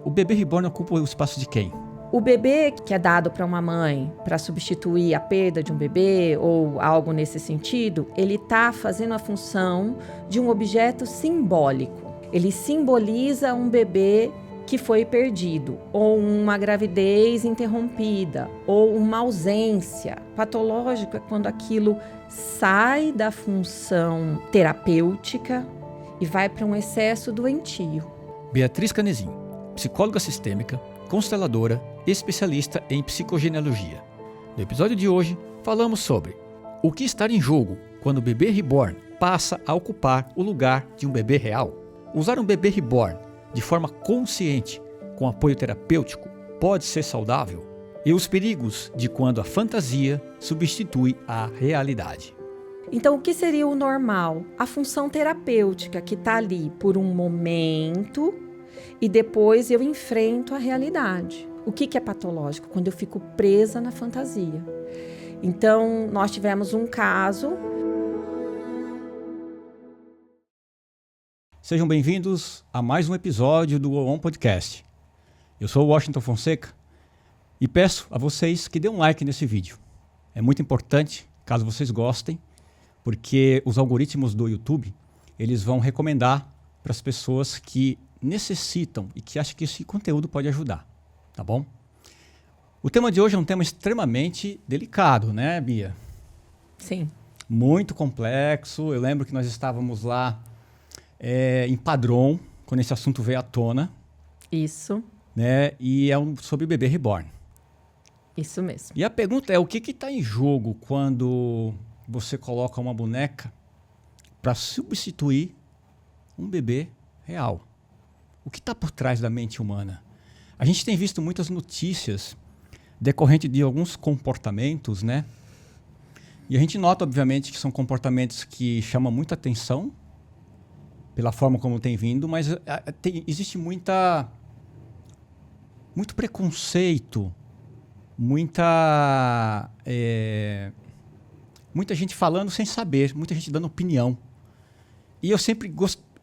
o bebê reborn ocupa o espaço de quem? O bebê que é dado para uma mãe para substituir a perda de um bebê ou algo nesse sentido, ele está fazendo a função de um objeto simbólico. Ele simboliza um bebê que foi perdido, ou uma gravidez interrompida, ou uma ausência. Patológico é quando aquilo sai da função terapêutica e vai para um excesso doentio. Beatriz Canezin, psicóloga sistêmica, consteladora, especialista em psicogenealogia. No episódio de hoje, falamos sobre o que está em jogo quando o bebê reborn passa a ocupar o lugar de um bebê real. Usar um bebê reborn de forma consciente, com apoio terapêutico, pode ser saudável? E os perigos de quando a fantasia substitui a realidade. Então, o que seria o normal? A função terapêutica que está ali por um momento e depois eu enfrento a realidade. O que é patológico? Quando eu fico presa na fantasia. Então, nós tivemos um caso. Sejam bem-vindos a mais um episódio do ON Podcast. Eu sou o Washington Fonseca e peço a vocês que dêem um like nesse vídeo. É muito importante, caso vocês gostem, porque os algoritmos do YouTube, eles vão recomendar para as pessoas que necessitam e que acham que esse conteúdo pode ajudar, tá bom? O tema de hoje é um tema extremamente delicado, né, Bia? Sim. Muito complexo. Eu lembro que nós estávamos lá em Padrón, quando esse assunto veio à tona. Isso. Né? E é sobre bebê reborn. Isso mesmo. E a pergunta é, o que está em jogo quando você coloca uma boneca para substituir um bebê real? O que está por trás da mente humana? A gente tem visto muitas notícias decorrentes de alguns comportamentos, né? E a gente nota, obviamente, que são comportamentos que chamam muita atenção pela forma como tem vindo, mas existe muito preconceito, muita gente falando sem saber, muita gente dando opinião. E eu sempre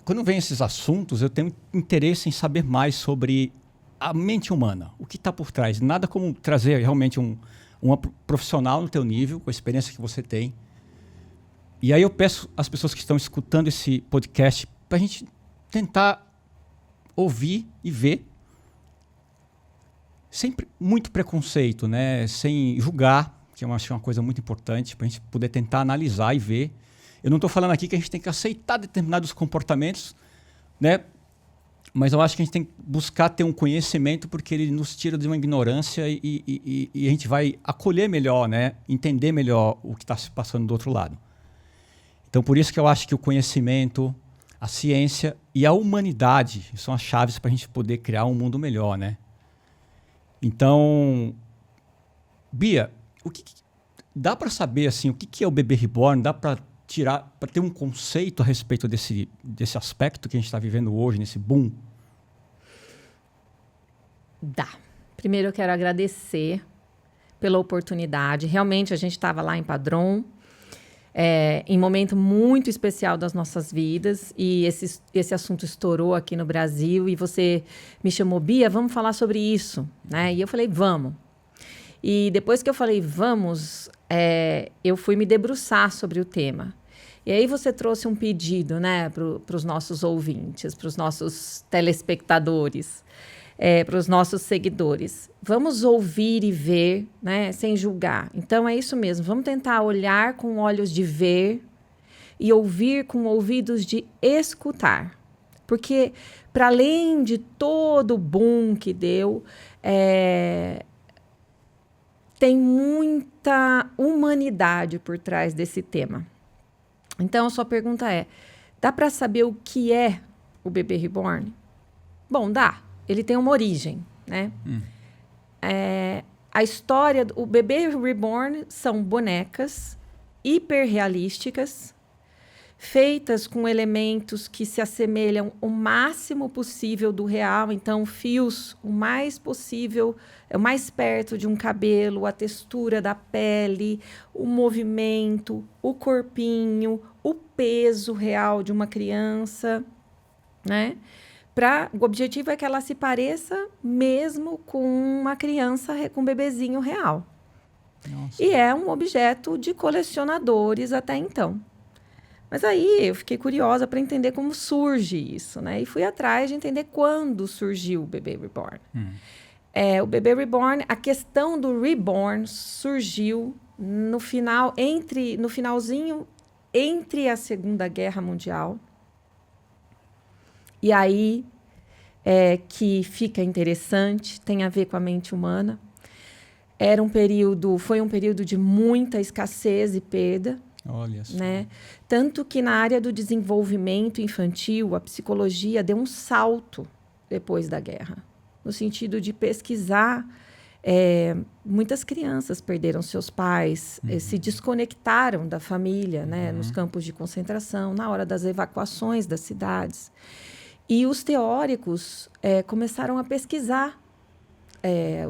quando vem esses assuntos, eu tenho interesse em saber mais sobre a mente humana, o que está por trás. Nada como trazer realmente uma profissional no teu nível, com a experiência que você tem. E aí eu peço às pessoas que estão escutando esse podcast para a gente tentar ouvir e ver, sem muito preconceito, né? Sem julgar, que eu acho uma coisa muito importante, para a gente poder tentar analisar e ver. Eu não estou falando aqui que a gente tem que aceitar determinados comportamentos, né? Mas eu acho que a gente tem que buscar ter um conhecimento, porque ele nos tira de uma ignorância e a gente vai acolher melhor, né? Entender melhor o que está se passando do outro lado. Então, por isso que eu acho que o conhecimento, a ciência e a humanidade são as chaves para a gente poder criar um mundo melhor, né? Então, Bia, dá para saber assim, o que é o bebê reborn? Dá para ter um conceito a respeito desse aspecto que a gente está vivendo hoje, nesse boom? Dá. Primeiro eu quero agradecer pela oportunidade. Realmente a gente estava lá em Padrón, em um momento muito especial das nossas vidas, e esse assunto estourou aqui no Brasil, e você me chamou, Bia, vamos falar sobre isso, né? E eu falei, vamos. E depois que eu falei, vamos, eu fui me debruçar sobre o tema. E aí você trouxe um pedido, né, para os nossos ouvintes, para os nossos telespectadores, para os nossos seguidores. Vamos ouvir e ver, né, sem julgar. Então, é isso mesmo. Vamos tentar olhar com olhos de ver e ouvir com ouvidos de escutar. Porque, para além de todo o boom que deu, tem muita humanidade por trás desse tema. Então, a sua pergunta é, dá para saber o que é o bebê reborn? Bom, dá. Ele tem uma origem, né? A história do bebê reborn são bonecas hiperrealísticas, feitas com elementos que se assemelham o máximo possível do real. Então, fios o mais possível, o mais perto de um cabelo, a textura da pele, o movimento, o corpinho, o peso real de uma criança, né? O objetivo é que ela se pareça mesmo com uma criança, com um bebezinho real. Nossa. E é um objeto de colecionadores até então. Mas aí eu fiquei curiosa para entender como surge isso, né? E fui atrás de entender quando surgiu o bebê reborn. O bebê reborn, a questão do reborn surgiu no finalzinho entre a Segunda Guerra Mundial. E aí que fica interessante, tem a ver com a mente humana. Foi um período de muita escassez e perda. Olha só. Né? Tanto que na área do desenvolvimento infantil, a psicologia deu um salto depois da guerra, no sentido de pesquisar. Muitas crianças perderam seus pais, se desconectaram da família, né? Nos campos de concentração, na hora das evacuações das cidades. E os teóricos começaram a pesquisar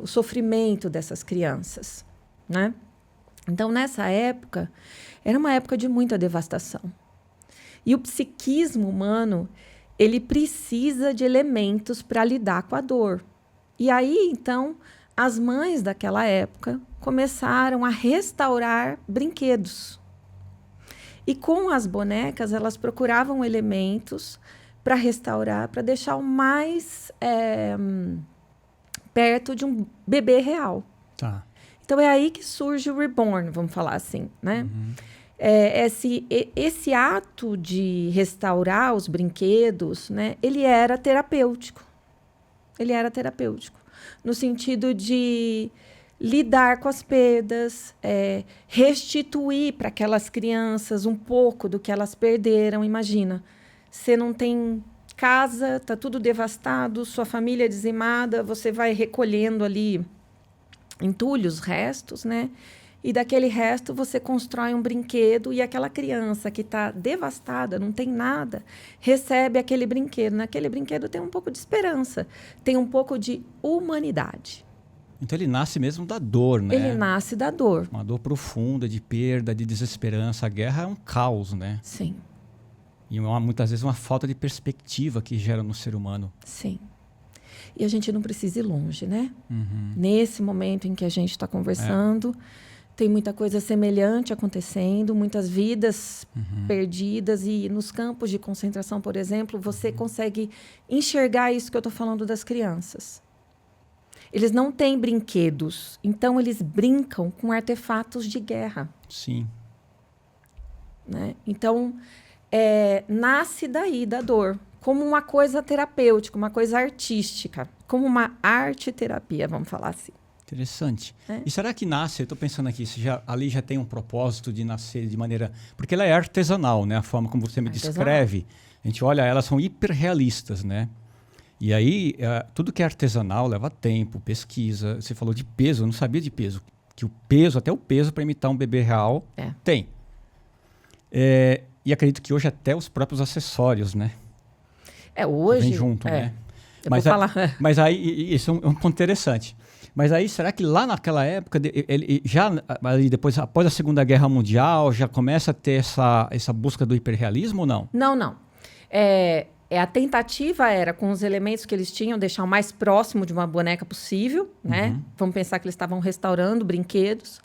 o sofrimento dessas crianças, né? Então, nessa época, era uma época de muita devastação. E o psiquismo humano, ele precisa de elementos para lidar com a dor. E aí, então, as mães daquela época começaram a restaurar brinquedos. E com as bonecas, elas procuravam elementos para restaurar, para deixar o mais perto de um bebê real. Tá. Então, é aí que surge o reborn, vamos falar assim, né? Esse ato de restaurar os brinquedos, né? Ele era terapêutico. No sentido de lidar com as perdas, restituir para aquelas crianças um pouco do que elas perderam. Imagina, você não tem casa, está tudo devastado, sua família dizimada, você vai recolhendo ali entulhos, restos, né? E daquele resto você constrói um brinquedo e aquela criança que está devastada, não tem nada, recebe aquele brinquedo. Naquele brinquedo tem um pouco de esperança, tem um pouco de humanidade. Então ele nasce mesmo da dor, né? Ele nasce da dor. Uma dor profunda, de perda, de desesperança. A guerra é um caos, né? Sim. E muitas vezes uma falta de perspectiva que gera no ser humano. Sim. E a gente não precisa ir longe, né? Nesse momento em que a gente está conversando, tem muita coisa semelhante acontecendo, muitas vidas perdidas. E nos campos de concentração, por exemplo, você consegue enxergar isso que eu estou falando das crianças. Eles não têm brinquedos, então eles brincam com artefatos de guerra. Sim. Né? Então, nasce daí da dor. Como uma coisa terapêutica, uma coisa artística, como uma arte-terapia, vamos falar assim. Interessante. E será que nasce, eu estou pensando aqui, ali já tem um propósito de nascer de maneira... Porque ela é artesanal, né? A forma como você me descreve, a gente olha, elas são hiperrealistas, né? E aí, tudo que é artesanal leva tempo, pesquisa. Você falou de peso, eu não sabia de peso. Que o peso, até o peso para imitar um bebê real, tem. E acredito que hoje até os próprios acessórios, né? Hoje... Vem junto, né? Mas, mas aí, isso é um ponto interessante. Mas aí, será que lá naquela época, depois, após a Segunda Guerra Mundial, já começa a ter essa busca do hiperrealismo ou não? Não. A tentativa era, com os elementos que eles tinham, deixar o mais próximo de uma boneca possível, né? Vamos pensar que eles estavam restaurando brinquedos.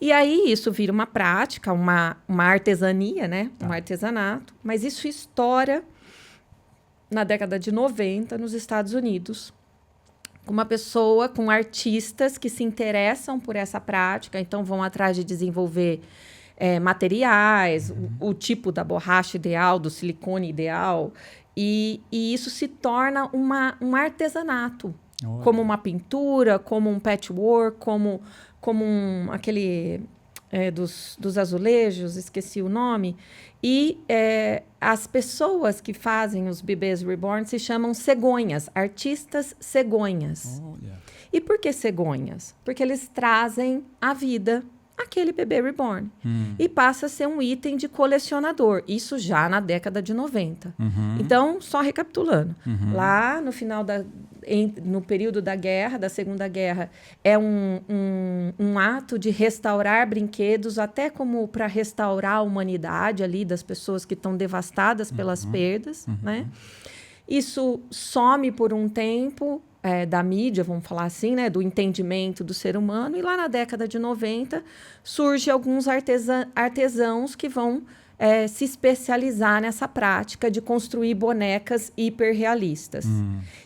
E aí isso vira uma prática, uma artesania, né? Um artesanato. Mas isso estoura na década de 90, nos Estados Unidos. Com artistas que se interessam por essa prática, então vão atrás de desenvolver materiais, o tipo da borracha ideal, do silicone ideal, e isso se torna um artesanato, como uma pintura, como um patchwork, como aquele dos azulejos, esqueci o nome. E as pessoas que fazem os bebês reborn se chamam cegonhas, artistas cegonhas. Olha. E por que cegonhas? Porque eles trazem à vida aquele bebê reborn. E passa a ser um item de colecionador. Isso já na década de 90. Então, só recapitulando. Lá no final no período da guerra, da Segunda Guerra, é um ato de restaurar brinquedos, até como para restaurar a humanidade ali das pessoas que estão devastadas pelas perdas, né? Isso some por um tempo da mídia, vamos falar assim, né, do entendimento do ser humano. E lá na década de 90, surge alguns artesãos que vão se especializar nessa prática de construir bonecas hiperrealistas.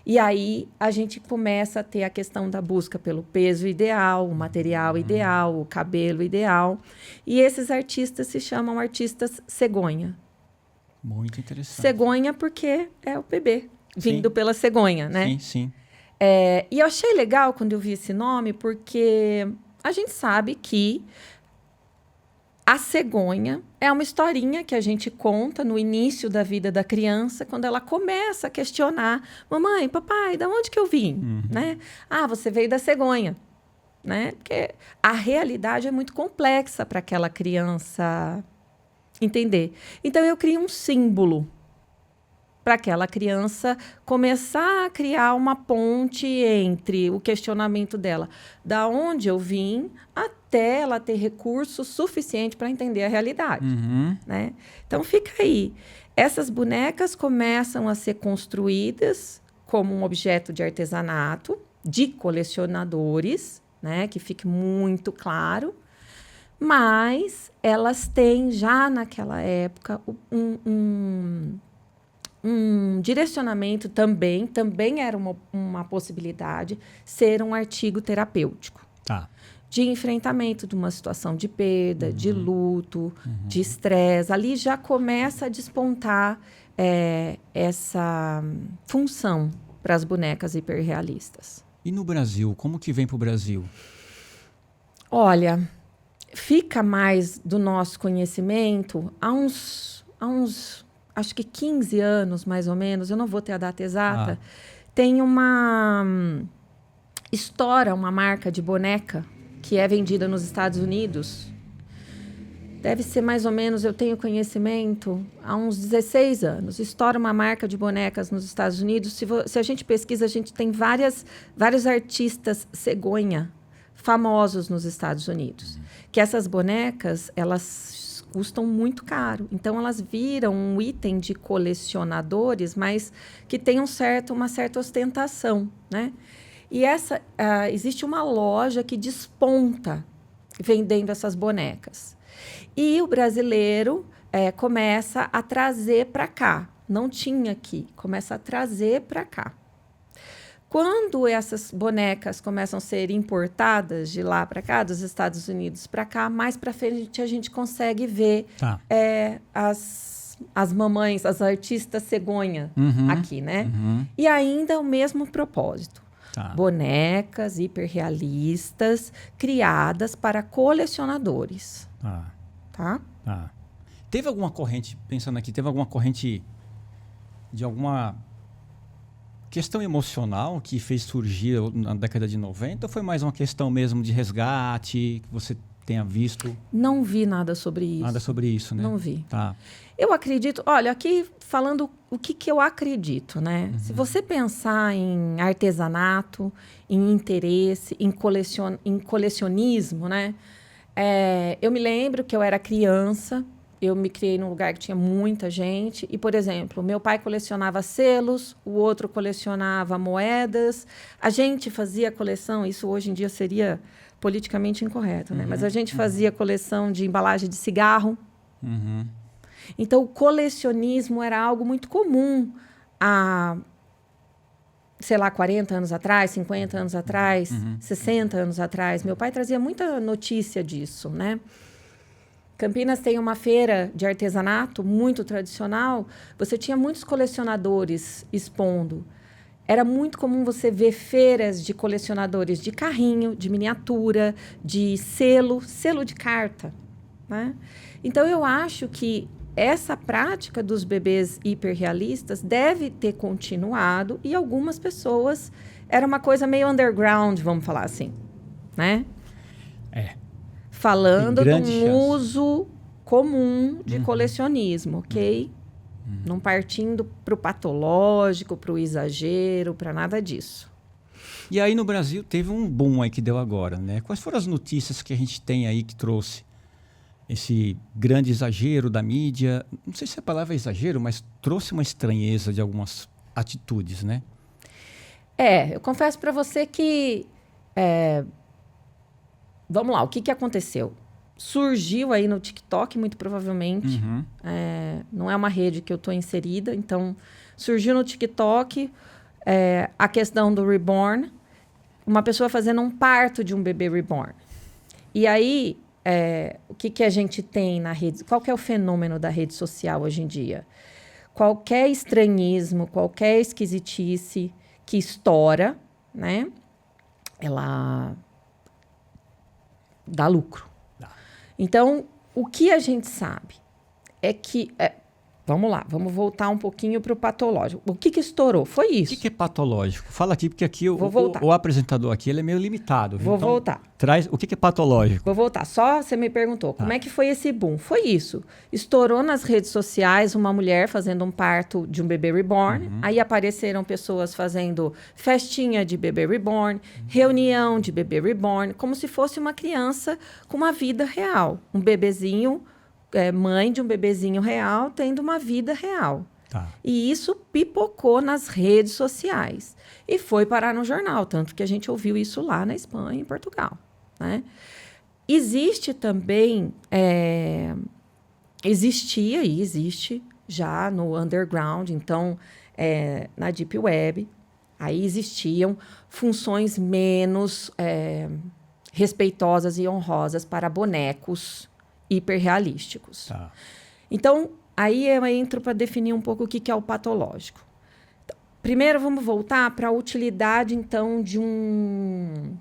E aí a gente começa a ter a questão da busca pelo peso ideal, o material ideal, o cabelo ideal. E esses artistas se chamam artistas cegonha. Muito interessante. Cegonha porque é o bebê, vindo pela cegonha, né? Sim, sim. E eu achei legal quando eu vi esse nome, porque a gente sabe que a cegonha é uma historinha que a gente conta no início da vida da criança, quando ela começa a questionar: mamãe, papai, de onde que eu vim? Né? Ah, você veio da cegonha. Né? Porque a realidade é muito complexa para aquela criança entender. Então, eu crio um símbolo para aquela criança começar a criar uma ponte entre o questionamento dela, da onde eu vim, até ela ter recurso suficiente para entender a realidade. Né? Então, fica aí. Essas bonecas começam a ser construídas como um objeto de artesanato, de colecionadores, né? Que fique muito claro. Mas elas têm, já naquela época, um direcionamento também era uma possibilidade, ser um artigo terapêutico. Tá. De enfrentamento de uma situação de perda, de luto, de estresse. Ali já começa a despontar essa função para as bonecas hiperrealistas. E no Brasil, como que vem para o Brasil? Olha, fica mais do nosso conhecimento há uns acho que 15 anos, mais ou menos, eu não vou ter a data exata, tem uma Stora, uma marca de boneca que é vendida nos Estados Unidos. Deve ser mais ou menos, eu tenho conhecimento, há uns 16 anos. Stora, uma marca de bonecas nos Estados Unidos. Se a gente pesquisa, a gente tem vários artistas cegonha famosos nos Estados Unidos. Que essas bonecas, elas custam muito caro. Então, elas viram um item de colecionadores, mas que tem uma certa ostentação, né? E existe uma loja que desponta vendendo essas bonecas. E o brasileiro começa a trazer para cá. Não tinha aqui, começa a trazer para cá. Quando essas bonecas começam a ser importadas de lá para cá, dos Estados Unidos para cá, mais para frente a gente consegue ver as mamães, as artistas cegonha aqui, né? E ainda o mesmo propósito. Tá. Bonecas hiperrealistas criadas para colecionadores. Tá? Teve alguma corrente, pensando aqui, teve alguma corrente de alguma questão emocional que fez surgir na década de 90? Ou foi mais uma questão mesmo de resgate que você tenha visto? Não vi nada sobre isso. Nada sobre isso, né? Não vi. Tá. Eu acredito... Olha, aqui falando o que eu acredito, né? Se você pensar em artesanato, em interesse, em colecionismo, né? Eu me lembro que eu era criança, eu me criei num lugar que tinha muita gente. E, por exemplo, meu pai colecionava selos, o outro colecionava moedas. A gente fazia coleção, isso hoje em dia seria politicamente incorreto, né? Mas a gente fazia coleção de embalagem de cigarro. Então, o colecionismo era algo muito comum há, sei lá, 40 anos atrás, 50 anos atrás, 60 anos atrás. Meu pai trazia muita notícia disso, né? Campinas tem uma feira de artesanato muito tradicional. Você tinha muitos colecionadores expondo. Era muito comum você ver feiras de colecionadores de carrinho, de miniatura, de selo de carta, né? Então, eu acho que essa prática dos bebês hiperrealistas deve ter continuado e algumas pessoas... Era uma coisa meio underground, vamos falar assim, né? Falando de um uso comum de colecionismo, ok? Não partindo para o patológico, para o exagero, para nada disso. E aí no Brasil teve um boom aí que deu agora, né? Quais foram as notícias que a gente tem aí que trouxe esse grande exagero da mídia? Não sei se a palavra é exagero, mas trouxe uma estranheza de algumas atitudes, né? Eu confesso para você que... vamos lá, o que aconteceu? Surgiu aí no TikTok, muito provavelmente. Uhum. Não é uma rede que eu estou inserida, então surgiu no TikTok a questão do reborn, uma pessoa fazendo um parto de um bebê reborn. E aí, o que a gente tem na rede? Qual que é o fenômeno da rede social hoje em dia? Qualquer estranhismo, qualquer esquisitice que estoura, né? Ela dá lucro. Então, o que a gente sabe é que... vamos lá, vamos voltar um pouquinho para o patológico. O que estourou? Foi isso. O que é patológico? Fala aqui, porque aqui o apresentador aqui ele é meio limitado. Viu? Vou então, voltar. Traz o que é patológico. Vou voltar. Só você me perguntou, como é que foi esse boom? Foi isso. Estourou nas redes sociais uma mulher fazendo um parto de um bebê reborn. Aí apareceram pessoas fazendo festinha de bebê reborn, reunião de bebê reborn, como se fosse uma criança com uma vida real. Um bebezinho, mãe de um bebezinho real, tendo uma vida real. Tá. E isso pipocou nas redes sociais. E foi parar no jornal, tanto que a gente ouviu isso lá na Espanha e em Portugal. Né? Existe também, existia e existe já no underground, então, na Deep Web, aí existiam funções menos respeitosas e honrosas para bonecos hiperrealísticos. Tá. Então, aí eu entro para definir um pouco o que é o patológico. Então, primeiro, vamos voltar para a utilidade, então, de um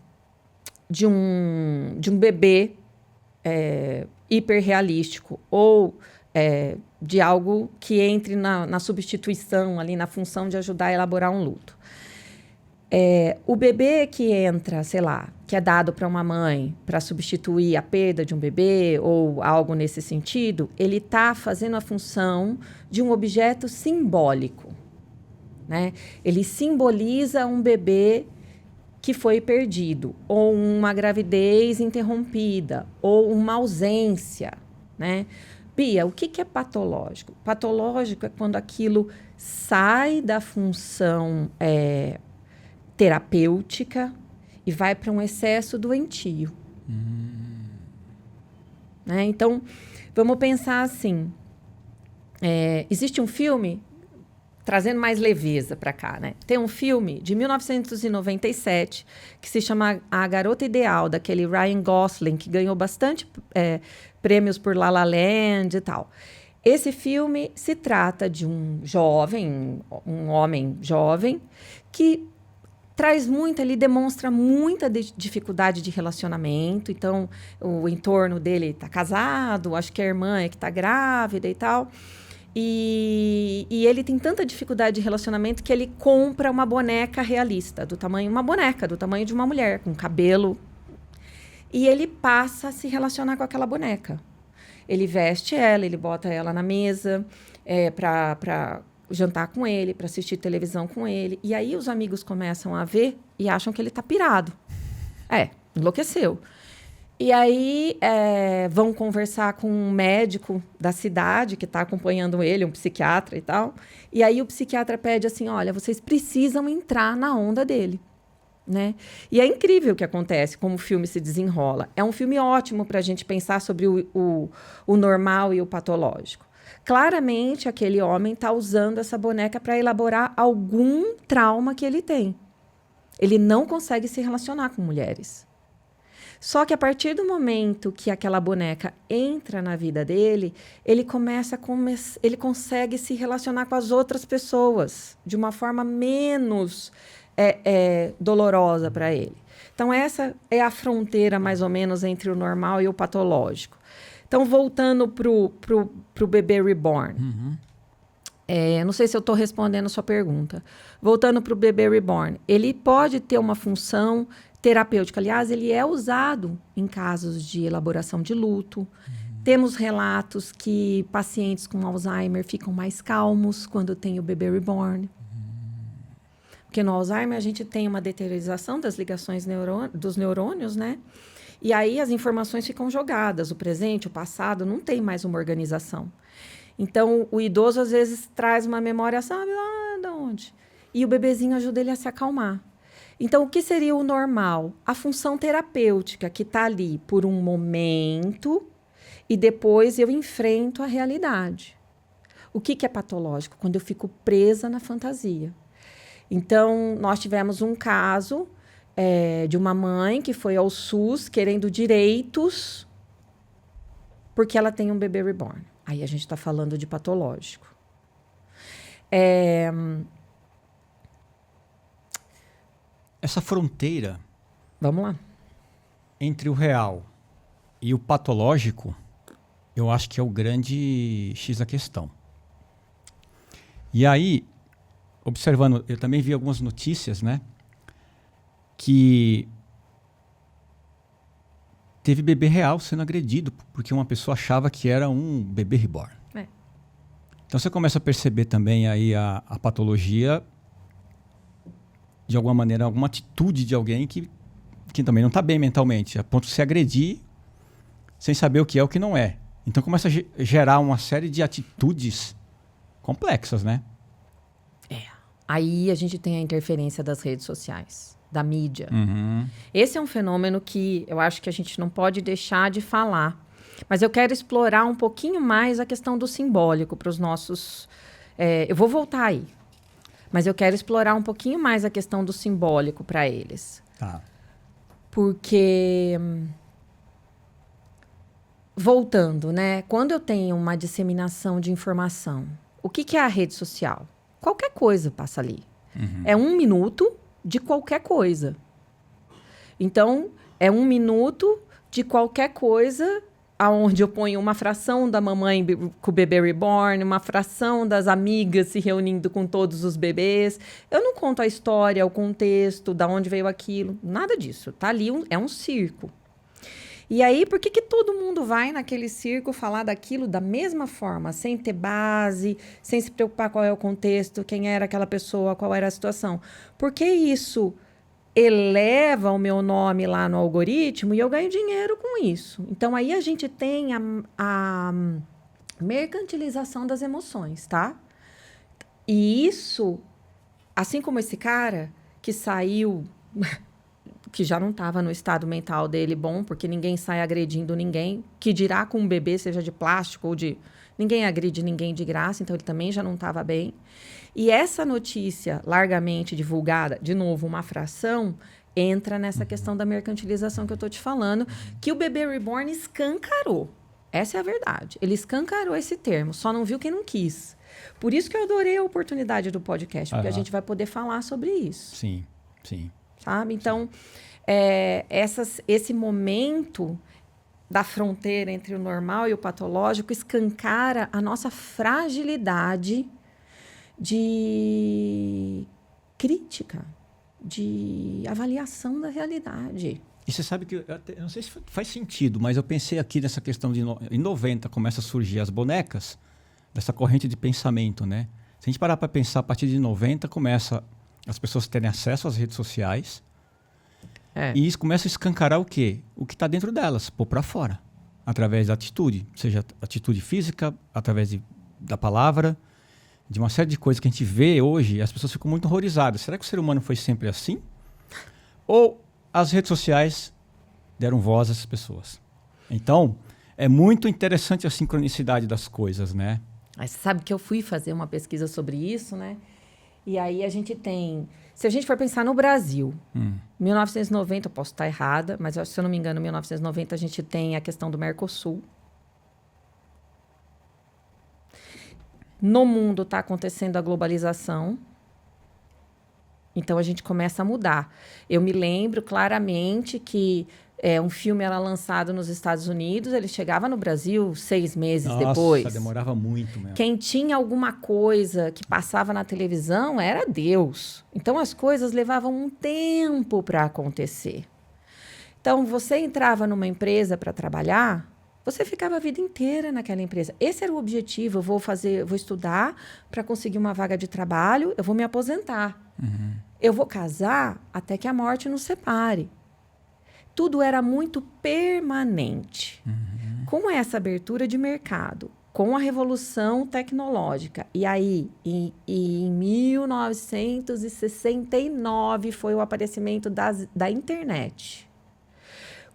bebê hiperrealístico ou de algo que entre na substituição, ali na função de ajudar a elaborar um luto. O bebê que entra, sei lá, que é dado para uma mãe para substituir a perda de um bebê ou algo nesse sentido, ele está fazendo a função de um objeto simbólico. Né? Ele simboliza um bebê que foi perdido, ou uma gravidez interrompida, ou uma ausência. Né? Bia, o que é patológico? Patológico é quando aquilo sai da função terapêutica e vai para um excesso doentio. Né? Então, vamos pensar assim. Existe um filme, trazendo mais leveza para cá, né? Tem um filme de 1997 que se chama A Garota Ideal, daquele Ryan Gosling, que ganhou bastante prêmios por La La Land e tal. Esse filme se trata de um homem jovem, que ele demonstra muita dificuldade de relacionamento. Então, o entorno dele está casado, acho que a irmã é que está grávida e tal. E ele tem tanta dificuldade de relacionamento que ele compra uma boneca realista, uma boneca do tamanho de uma mulher, com cabelo. E ele passa a se relacionar com aquela boneca. Ele veste ela, ele bota ela na mesa para jantar com ele, para assistir televisão com ele. E aí os amigos começam a ver e acham que ele está pirado. Enlouqueceu. E aí vão conversar com um médico da cidade que está acompanhando ele, um psiquiatra e tal. E aí o psiquiatra pede assim, olha, vocês precisam entrar na onda dele. Né? E é incrível o que acontece, como o filme se desenrola. É um filme ótimo para a gente pensar sobre o normal e o patológico. Claramente, aquele homem está usando essa boneca para elaborar algum trauma que ele tem. Ele não consegue se relacionar com mulheres. Só que a partir do momento que aquela boneca entra na vida dele, ele consegue se relacionar com as outras pessoas de uma forma menos dolorosa para ele. Então, essa é a fronteira, mais ou menos, entre o normal e o patológico. Então, voltando pro bebê reborn. Não sei se eu estou respondendo a sua pergunta. Voltando para o bebê reborn, ele pode ter uma função terapêutica. Aliás, ele é usado em casos de elaboração de luto. Temos relatos que pacientes com Alzheimer ficam mais calmos quando tem o bebê reborn. Porque no Alzheimer a gente tem uma deteriorização das ligações dos neurônios, né? E aí as informações ficam jogadas. O presente, o passado, não tem mais uma organização. Então, o idoso, às vezes, traz uma memória, sabe lá de onde? e o bebezinho ajuda ele a se acalmar. Então, o que seria o normal? A função terapêutica que está ali por um momento e depois eu enfrento a realidade. O que é patológico? Quando eu fico presa na fantasia. Então, nós tivemos um caso de uma mãe que foi ao SUS querendo direitos porque ela tem um bebê reborn. Aí a gente está falando de patológico. Essa fronteira... Vamos lá. Entre o real e o patológico, eu acho que é o grande X da questão. E aí, observando, eu também vi algumas notícias, né? Que teve bebê real sendo agredido porque uma pessoa achava que era um bebê reborn. Então você começa a perceber também aí a patologia, de alguma maneira, alguma atitude de alguém que também não está bem mentalmente, a ponto de se agredir sem saber o que é o que não é. Então começa a gerar uma série de atitudes complexas, né? Aí a gente tem a interferência das redes sociais, da mídia. Uhum. Esse é um fenômeno que eu acho que a gente não pode deixar de falar. Mas eu quero explorar um pouquinho mais a questão do simbólico para os nossos... eu vou voltar aí. Mas eu quero explorar um pouquinho mais a questão do simbólico para eles. Tá. Porque... Voltando, né? Quando eu tenho uma disseminação de informação, o que é a rede social? Qualquer coisa passa ali. Uhum. É 1 minuto de qualquer coisa. Então, é 1 minuto de qualquer coisa aonde eu ponho uma fração da mamãe com o bebê reborn, uma fração das amigas se reunindo com todos os bebês. Eu não conto a história, o contexto, da onde veio aquilo, nada disso. Tá ali, é um circo. E aí, por que todo mundo vai naquele circo falar daquilo da mesma forma, sem ter base, sem se preocupar qual é o contexto, quem era aquela pessoa, qual era a situação? Porque isso eleva o meu nome lá no algoritmo e eu ganho dinheiro com isso. Então, aí a gente tem a mercantilização das emoções, tá? E isso, assim como esse cara que saiu... que já não estava no estado mental dele bom, porque ninguém sai agredindo ninguém, que dirá com um bebê, seja de plástico ou de... Ninguém agride ninguém de graça, então ele também já não estava bem. E essa notícia largamente divulgada, de novo, uma fração, entra nessa questão da mercantilização que eu estou te falando, que o bebê reborn escancarou. Essa é a verdade. Ele escancarou esse termo, só não viu quem não quis. Por isso que eu adorei a oportunidade do podcast, porque a gente vai poder falar sobre isso. Sim, sim. Sabe? Então, esse momento da fronteira entre o normal e o patológico escancara a nossa fragilidade de crítica, de avaliação da realidade. E você sabe que, eu não sei se faz sentido, mas eu pensei aqui nessa questão de... Em 90 começa a surgir as bonecas, dessa corrente de pensamento, né? Se a gente parar para pensar, a partir de 90 começa as pessoas terem acesso às redes sociais e isso começa a escancarar o quê? O que está dentro delas, pôr para fora, através da atitude, seja atitude física, através da palavra, de uma série de coisas que a gente vê hoje, as pessoas ficam muito horrorizadas. Será que o ser humano foi sempre assim? Ou as redes sociais deram voz a essas pessoas? Então, é muito interessante a sincronicidade das coisas, né? Mas você sabe que eu fui fazer uma pesquisa sobre isso, né? E aí a gente tem... Se a gente for pensar no Brasil, 1990, eu posso estar errada, mas se eu não me engano, em 1990 a gente tem a questão do Mercosul. No mundo está acontecendo a globalização. Então a gente começa a mudar. Eu me lembro claramente que um filme era lançado nos Estados Unidos, ele chegava no Brasil 6 meses depois. Nossa, demorava muito mesmo. Quem tinha alguma coisa que passava na televisão era Deus. Então as coisas levavam um tempo para acontecer. Então você entrava numa empresa para trabalhar, você ficava a vida inteira naquela empresa. Esse era o objetivo. Eu vou estudar para conseguir uma vaga de trabalho, eu vou me aposentar. Uhum. Eu vou casar até que a morte nos separe. Tudo era muito permanente. Uhum. Com essa abertura de mercado, com a revolução tecnológica. E aí, em 1969, foi o aparecimento da internet.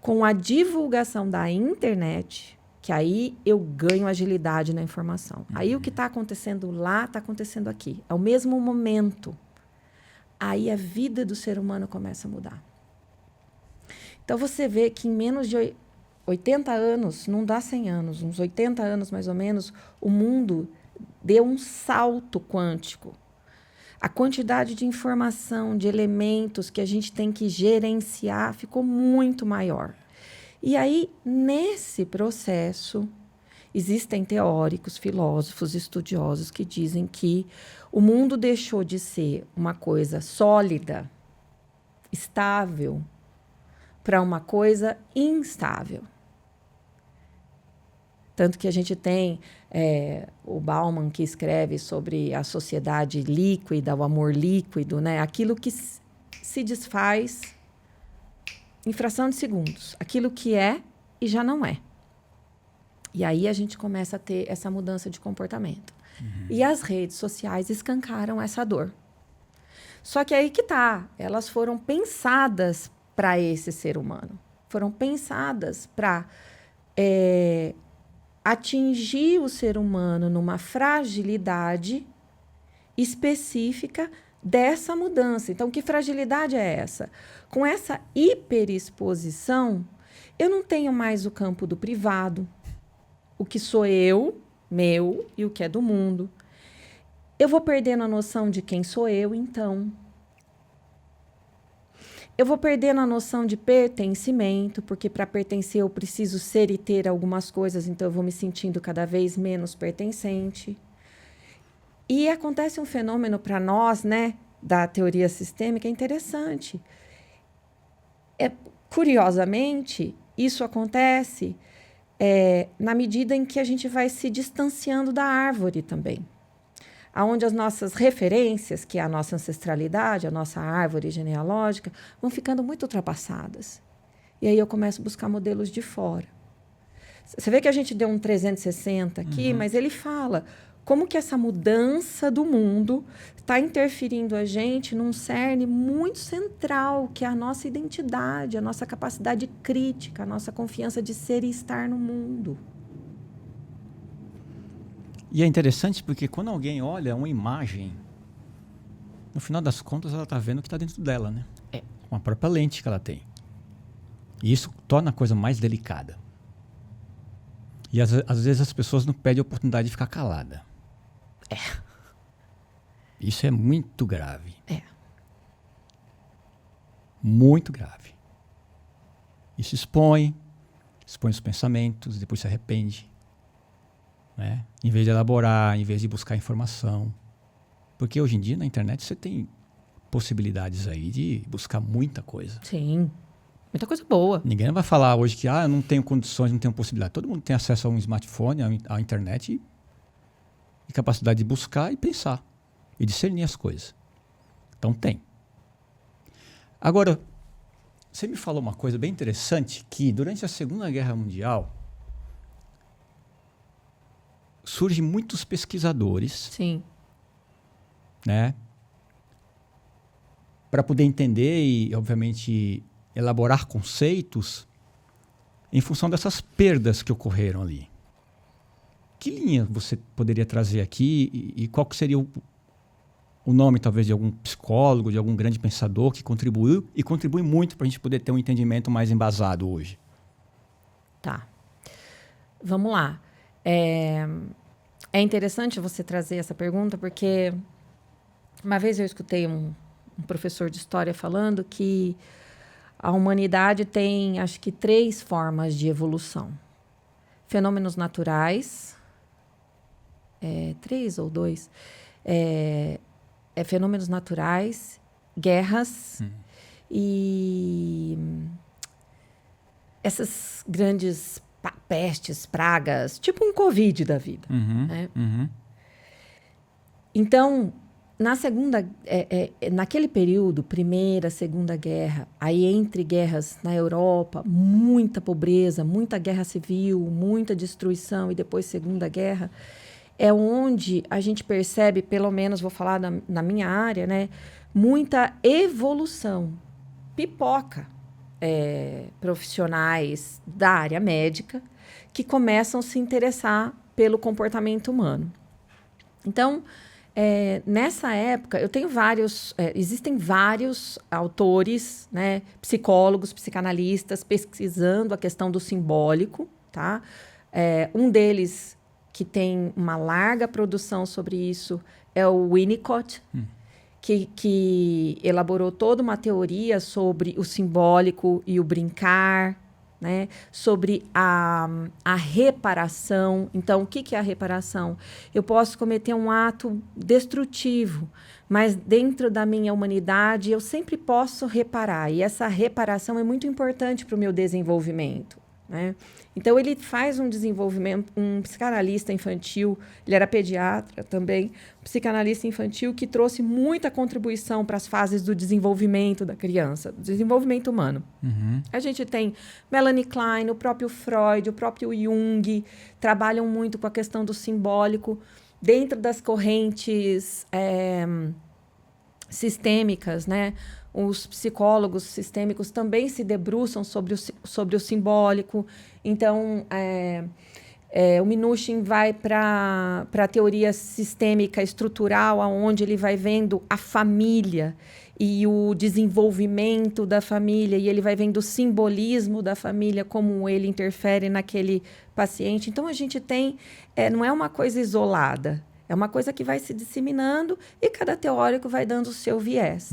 Com a divulgação da internet, que aí eu ganho agilidade na informação. Aí o que está acontecendo lá, está acontecendo aqui. É o mesmo momento. Aí a vida do ser humano começa a mudar. Então, você vê que em menos de 80 anos, não dá 100 anos, uns 80 anos mais ou menos, o mundo deu um salto quântico. A quantidade de informação, de elementos que a gente tem que gerenciar ficou muito maior. E aí, nesse processo, existem teóricos, filósofos, estudiosos que dizem que o mundo deixou de ser uma coisa sólida, estável, para uma coisa instável. Tanto que a gente tem o Bauman, que escreve sobre a sociedade líquida, o amor líquido, né? Aquilo que se desfaz em fração de segundos. Aquilo que é e já não é. E aí a gente começa a ter essa mudança de comportamento. Uhum. E as redes sociais escancaram essa dor. Só que aí que tá. Elas foram pensadas para esse ser humano. Foram pensadas para atingir o ser humano numa fragilidade específica dessa mudança. Então, que fragilidade é essa? Com essa hiperexposição, eu não tenho mais o campo do privado, o que sou eu, meu, e o que é do mundo. Eu vou perdendo a noção de quem sou eu, então. Eu vou perdendo a noção de pertencimento, porque para pertencer eu preciso ser e ter algumas coisas, então eu vou me sentindo cada vez menos pertencente. E acontece um fenômeno para nós, né, da teoria sistêmica, interessante. Curiosamente, isso acontece na medida em que a gente vai se distanciando da árvore também. Onde as nossas referências, que é a nossa ancestralidade, a nossa árvore genealógica, vão ficando muito ultrapassadas. E aí eu começo a buscar modelos de fora. Você vê que a gente deu um 360 aqui, mas ele fala como que essa mudança do mundo está interferindo a gente num cerne muito central, que é a nossa identidade, a nossa capacidade crítica, a nossa confiança de ser e estar no mundo. E é interessante porque quando alguém olha uma imagem, no final das contas ela está vendo o que está dentro dela, né? Com a própria lente que ela tem. E isso torna a coisa mais delicada. E às vezes as pessoas não pedem a oportunidade de ficar calada. Isso é muito grave. Muito grave. Isso expõe os pensamentos, depois se arrepende. Né? Em vez de elaborar, em vez de buscar informação. Porque hoje em dia na internet você tem possibilidades aí de buscar muita coisa. Sim, muita coisa boa. Ninguém vai falar hoje que eu não tenho condições, não tenho possibilidade. Todo mundo tem acesso a um smartphone, à internet e capacidade de buscar e pensar e discernir as coisas. Então tem. Agora, você me falou uma coisa bem interessante, que durante a Segunda Guerra Mundial surgem muitos pesquisadores, sim, né, para poder entender e, obviamente, elaborar conceitos em função dessas perdas que ocorreram ali. Que linha você poderia trazer aqui e qual que seria o nome, talvez, de algum psicólogo, de algum grande pensador que contribuiu e contribui muito para a gente poder ter um entendimento mais embasado hoje? Tá. Vamos lá. É interessante você trazer essa pergunta, porque uma vez eu escutei um professor de história falando que a humanidade tem, acho que, 3 formas de evolução. Fenômenos naturais, 3 ou 2, fenômenos naturais, guerras e essas grandes pestes, pragas, tipo um Covid da vida. Né? Então, naquele período, Primeira, Segunda Guerra, aí entre guerras na Europa, muita pobreza, muita guerra civil, muita destruição e depois Segunda Guerra, é onde a gente percebe, pelo menos vou falar na minha área, né, muita evolução. Pipoca profissionais da área médica que começam a se interessar pelo comportamento humano. Então, nessa época, eu tenho existem vários autores, né, psicólogos, psicanalistas, pesquisando a questão do simbólico, tá? Um deles, que tem uma larga produção sobre isso, é o Winnicott, que elaborou toda uma teoria sobre o simbólico e o brincar, né? Sobre a reparação. Então, o que é a reparação? Eu posso cometer um ato destrutivo, mas dentro da minha humanidade eu sempre posso reparar. E essa reparação é muito importante para o meu desenvolvimento, né? Então, ele faz um desenvolvimento, um psicanalista infantil, ele era pediatra também, psicanalista infantil que trouxe muita contribuição para as fases do desenvolvimento da criança, do desenvolvimento humano. Uhum. A gente tem Melanie Klein, o próprio Freud, o próprio Jung, trabalham muito com a questão do simbólico dentro das correntes sistêmicas, né? Os psicólogos sistêmicos também se debruçam sobre o simbólico. Então, o Minuchin vai para a teoria sistêmica estrutural, onde ele vai vendo a família e o desenvolvimento da família, e ele vai vendo o simbolismo da família, como ele interfere naquele paciente. Então, a gente tem... não é uma coisa isolada. É uma coisa que vai se disseminando e cada teórico vai dando o seu viés,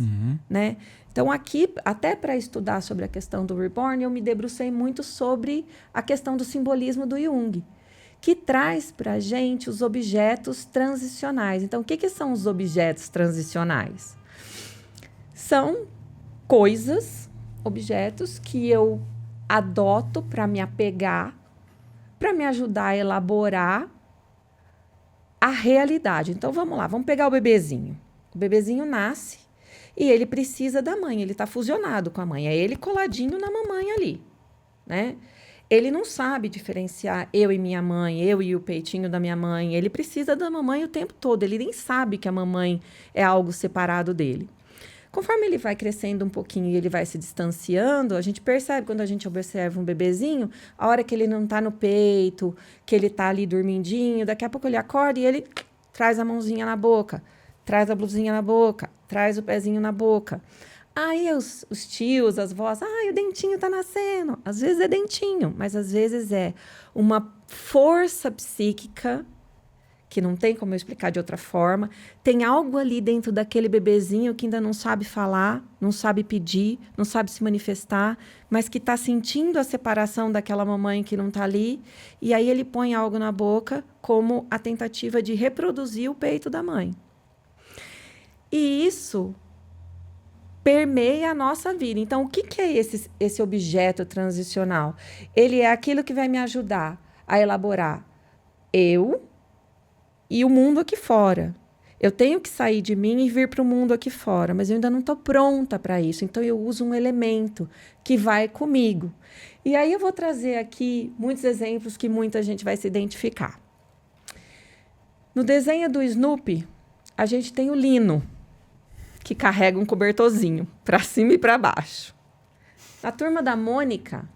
né? Então, aqui, até para estudar sobre a questão do Reborn, eu me debrucei muito sobre a questão do simbolismo do Jung, que traz para a gente os objetos transicionais. Então, o que são os objetos transicionais? São coisas, objetos que eu adoto para me apegar, para me ajudar a elaborar a realidade. Então, vamos lá, vamos pegar o bebezinho. O bebezinho nasce e ele precisa da mãe, ele está fusionado com a mãe, é ele coladinho na mamãe ali, né? Ele não sabe diferenciar eu e minha mãe, eu e o peitinho da minha mãe, ele precisa da mamãe o tempo todo, ele nem sabe que a mamãe é algo separado dele. Conforme ele vai crescendo um pouquinho e ele vai se distanciando, a gente percebe, quando a gente observa um bebezinho, a hora que ele não está no peito, que ele está ali dormindinho, daqui a pouco ele acorda e ele traz a mãozinha na boca, traz a blusinha na boca, traz o pezinho na boca. Aí os tios, as vós, o dentinho está nascendo. Às vezes é dentinho, mas às vezes é uma força psíquica que não tem como eu explicar de outra forma. Tem algo ali dentro daquele bebezinho que ainda não sabe falar, não sabe pedir, não sabe se manifestar, mas que está sentindo a separação daquela mamãe que não está ali. E aí ele põe algo na boca como a tentativa de reproduzir o peito da mãe. E isso permeia a nossa vida. Então, o que é esse objeto transicional? Ele é aquilo que vai me ajudar a elaborar eu e o mundo aqui fora. Eu tenho que sair de mim e vir para o mundo aqui fora, mas eu ainda não estou pronta para isso. Então, eu uso um elemento que vai comigo. E aí eu vou trazer aqui muitos exemplos que muita gente vai se identificar. No desenho do Snoopy, a gente tem o Lino, que carrega um cobertorzinho para cima e para baixo. Na turma da Mônica,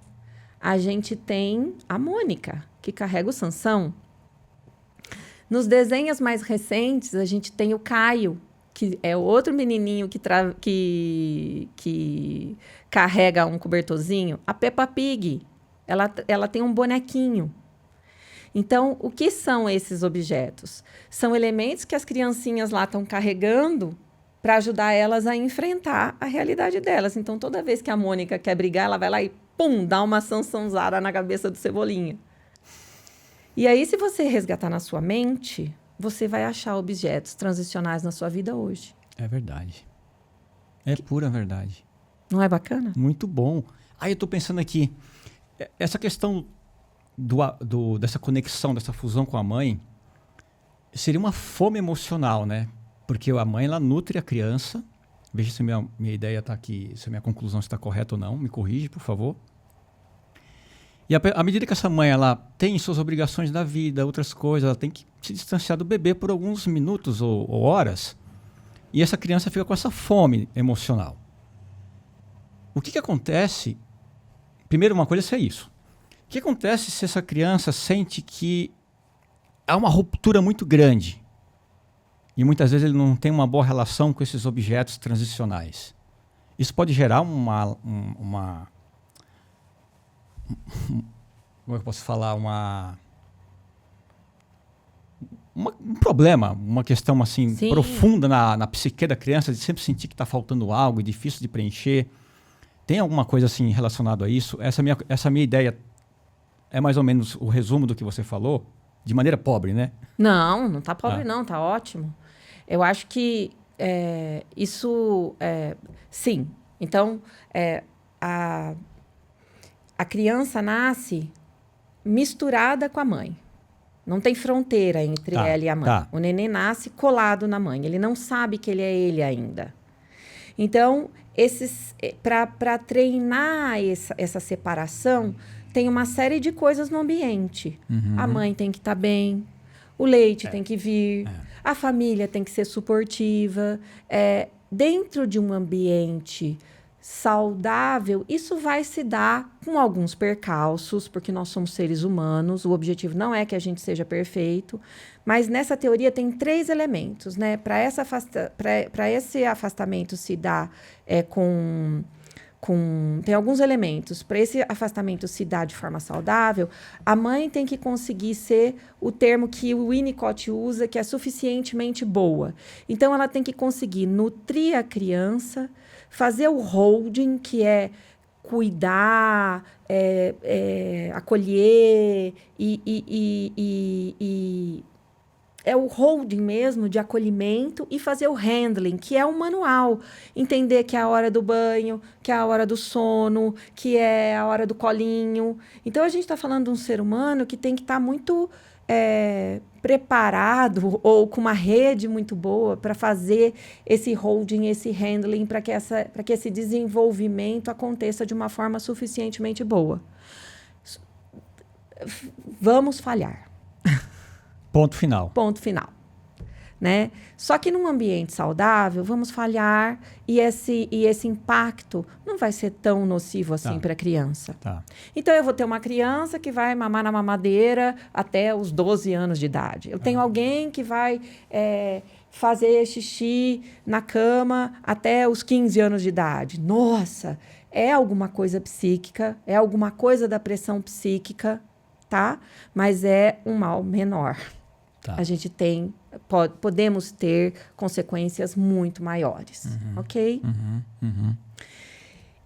a gente tem a Mônica, que carrega o Sansão. Nos desenhos mais recentes, a gente tem o Caio, que é outro menininho que carrega um cobertorzinho. A Peppa Pig, ela tem um bonequinho. Então, o que são esses objetos? São elementos que as criancinhas lá estão carregando para ajudar elas a enfrentar a realidade delas. Então, toda vez que a Mônica quer brigar, ela vai lá e, dá uma Sansãozada na cabeça do Cebolinha. E aí, se você resgatar na sua mente, você vai achar objetos transicionais na sua vida hoje. É verdade. É pura verdade. Não é bacana? Muito bom. Aí eu estou pensando aqui, essa questão dessa conexão, dessa fusão com a mãe, seria uma fome emocional, né? Porque a mãe, ela nutre a criança. Veja se minha ideia está aqui, se a minha conclusão está correta ou não. Me corrige, por favor. E à medida que essa mãe ela tem suas obrigações da vida, outras coisas, ela tem que se distanciar do bebê por alguns minutos ou horas. E essa criança fica com essa fome emocional. O que acontece? Primeiro, uma coisa é isso. O que acontece se essa criança sente que há uma ruptura muito grande? E muitas vezes ele não tem uma boa relação com esses objetos transicionais. Isso pode gerar como é que eu posso falar? Um problema, uma questão assim profunda na psique da criança, de sempre sentir que está faltando algo, difícil de preencher. Tem alguma coisa assim relacionada a isso? Essa minha ideia é mais ou menos o resumo do que você falou, de maneira pobre, né? Não está pobre não, está ótimo. Eu acho que isso, sim. Então, a criança nasce misturada com a mãe. Não tem fronteira entre ela e a mãe. O neném nasce colado na mãe. Ele não sabe que ele é ele ainda. Então, para treinar essa separação, tem uma série de coisas no ambiente. A mãe tem que estar bem, o leite tem que vir, a família tem que ser suportiva. Dentro de um ambiente saudável, isso vai se dar com alguns percalços, porque nós somos seres humanos, o objetivo não é que a gente seja perfeito, mas nessa teoria tem 3 elementos, né? Para esse afastamento se dar tem alguns elementos. Para esse afastamento se dar de forma saudável, a mãe tem que conseguir ser o termo que o Winnicott usa, que é suficientemente boa. Então, ela tem que conseguir nutrir a criança, fazer o holding, que é cuidar, acolher é o holding mesmo, de acolhimento, e fazer o handling, que é o manual. Entender que é a hora do banho, que é a hora do sono, que é a hora do colinho. Então, a gente está falando de um ser humano que tem que estar muito preparado ou com uma rede muito boa para fazer esse holding, esse handling, para que esse desenvolvimento aconteça de uma forma suficientemente boa. Vamos falhar. Ponto final. Ponto final. Né? Só que num ambiente saudável, vamos falhar e esse impacto não vai ser tão nocivo assim para a criança. Então, eu vou ter uma criança que vai mamar na mamadeira até os 12 anos de idade. Eu tenho alguém que vai fazer xixi na cama até os 15 anos de idade. Nossa, é alguma coisa psíquica, é alguma coisa da pressão psíquica, tá? Mas é um mal menor. A gente podemos ter consequências muito maiores, ok?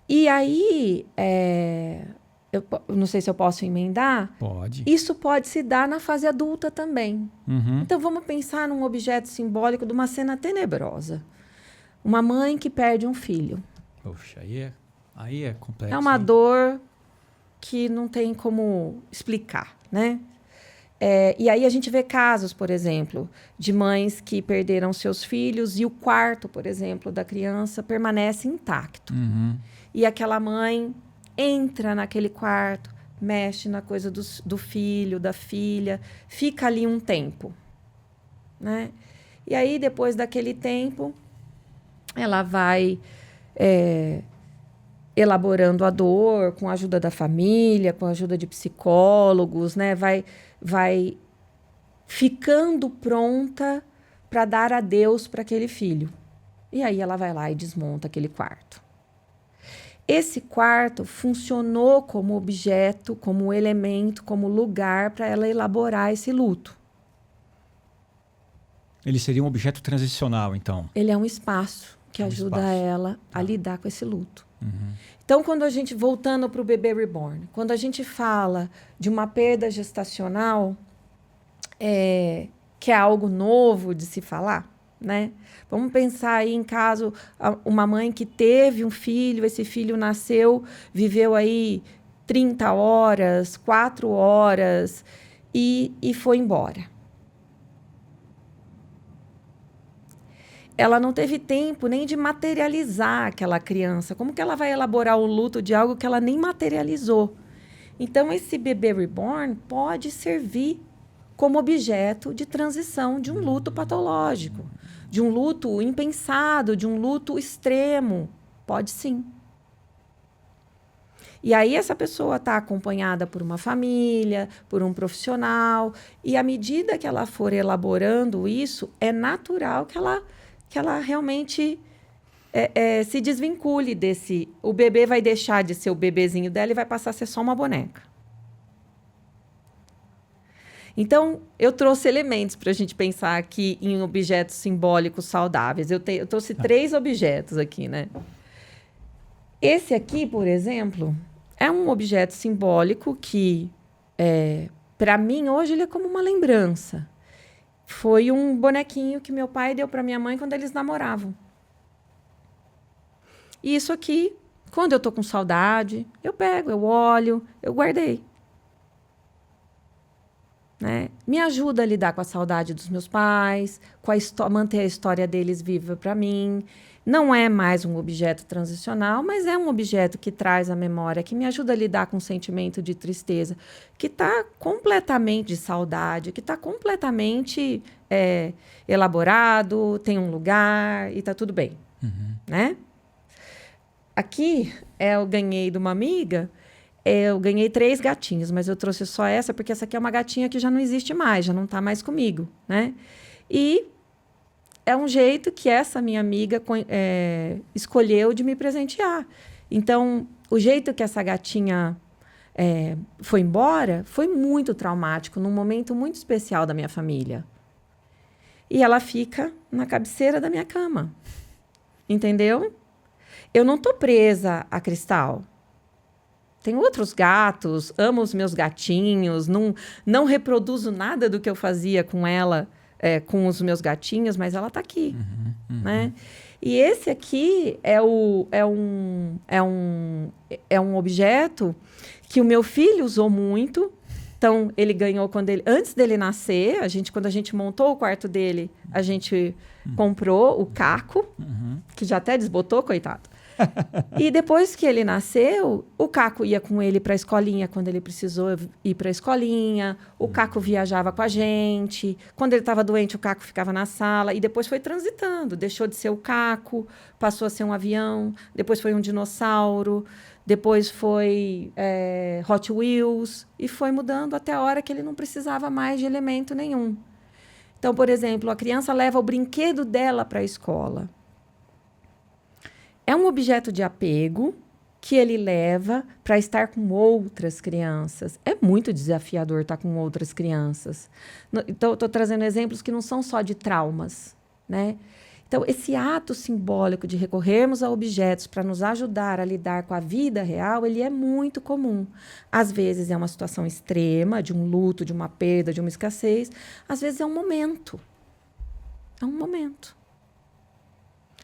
E aí, eu não sei se eu posso emendar. Pode. Isso pode se dar na fase adulta também. Então, vamos pensar num objeto simbólico de uma cena tenebrosa. Uma mãe que perde um filho. Poxa, aí é complexo. É uma dor que não tem como explicar, né? E aí a gente vê casos, por exemplo, de mães que perderam seus filhos e o quarto, por exemplo, da criança permanece intacto. E aquela mãe entra naquele quarto, mexe na coisa do filho, da filha, fica ali um tempo, né? E aí, depois daquele tempo, ela vai elaborando a dor com a ajuda da família, com a ajuda de psicólogos, né? Vai ficando pronta para dar adeus para aquele filho. E aí ela vai lá e desmonta aquele quarto. Esse quarto funcionou como objeto, como elemento, como lugar para ela elaborar esse luto. Ele seria um objeto transicional, então? Ele é um espaço que ajuda ela a lidar com esse luto. Então, quando a gente, voltando para o bebê reborn, quando a gente fala de uma perda gestacional, que é algo novo de se falar, né? Vamos pensar aí em caso, uma mãe que teve um filho, esse filho nasceu, viveu aí 30 horas, 4 horas e foi embora. ela não teve tempo nem de materializar aquela criança. Como que ela vai elaborar o luto de algo que ela nem materializou? Então, esse bebê reborn pode servir como objeto de transição de um luto patológico, de um luto impensado, de um luto extremo. Pode sim. E aí essa pessoa está acompanhada por uma família, por um profissional, e à medida que ela for elaborando isso, é natural que ela realmente se desvincule desse... O bebê vai deixar de ser o bebezinho dela e vai passar a ser só uma boneca. Então, eu trouxe elementos para a gente pensar aqui em objetos simbólicos saudáveis. Eu trouxe 3 objetos aqui, né? Esse aqui, por exemplo, é um objeto simbólico que, para mim, hoje, ele é como uma lembrança. Foi um bonequinho que meu pai deu para minha mãe quando eles namoravam. E isso aqui, quando eu estou com saudade, eu pego, eu olho, eu guardei. Né? Me ajuda a lidar com a saudade dos meus pais, manter a história deles viva para mim. Não é mais um objeto transicional, mas é um objeto que traz a memória, que me ajuda a lidar com o sentimento de tristeza, que está completamente de saudade, que está completamente elaborado, tem um lugar e está tudo bem. Né? Aqui eu ganhei de uma amiga. Eu ganhei 3 gatinhos, mas eu trouxe só essa, porque essa aqui é uma gatinha que já não existe mais, já não está mais comigo, né? E é um jeito que essa minha amiga escolheu de me presentear. Então, o jeito que essa gatinha foi embora foi muito traumático, num momento muito especial da minha família. E ela fica na cabeceira da minha cama. Entendeu? Eu não estou presa a Cristal. Tem outros gatos, amo os meus gatinhos, não reproduzo nada do que eu fazia com ela, com os meus gatinhos, mas ela está aqui. Né? E esse aqui é um objeto que o meu filho usou muito. Então, ele ganhou antes dele nascer, quando a gente montou o quarto dele, a gente comprou o Caco, que já até desbotou, coitado. E depois que ele nasceu, o Caco ia com ele para a escolinha quando ele precisou ir para a escolinha. O Caco viajava com a gente. Quando ele estava doente, o Caco ficava na sala. E depois foi transitando. Deixou de ser o Caco, passou a ser um avião. Depois foi um dinossauro. Depois foi Hot Wheels. E foi mudando até a hora que ele não precisava mais de elemento nenhum. Então, por exemplo, a criança leva o brinquedo dela para a escola. É um objeto de apego que ele leva para estar com outras crianças. É muito desafiador estar com outras crianças. Então, estou trazendo exemplos que não são só de traumas, né? Então, esse ato simbólico de recorrermos a objetos para nos ajudar a lidar com a vida real, ele é muito comum. Às vezes é uma situação extrema, de um luto, de uma perda, de uma escassez. Às vezes é um momento. É um momento.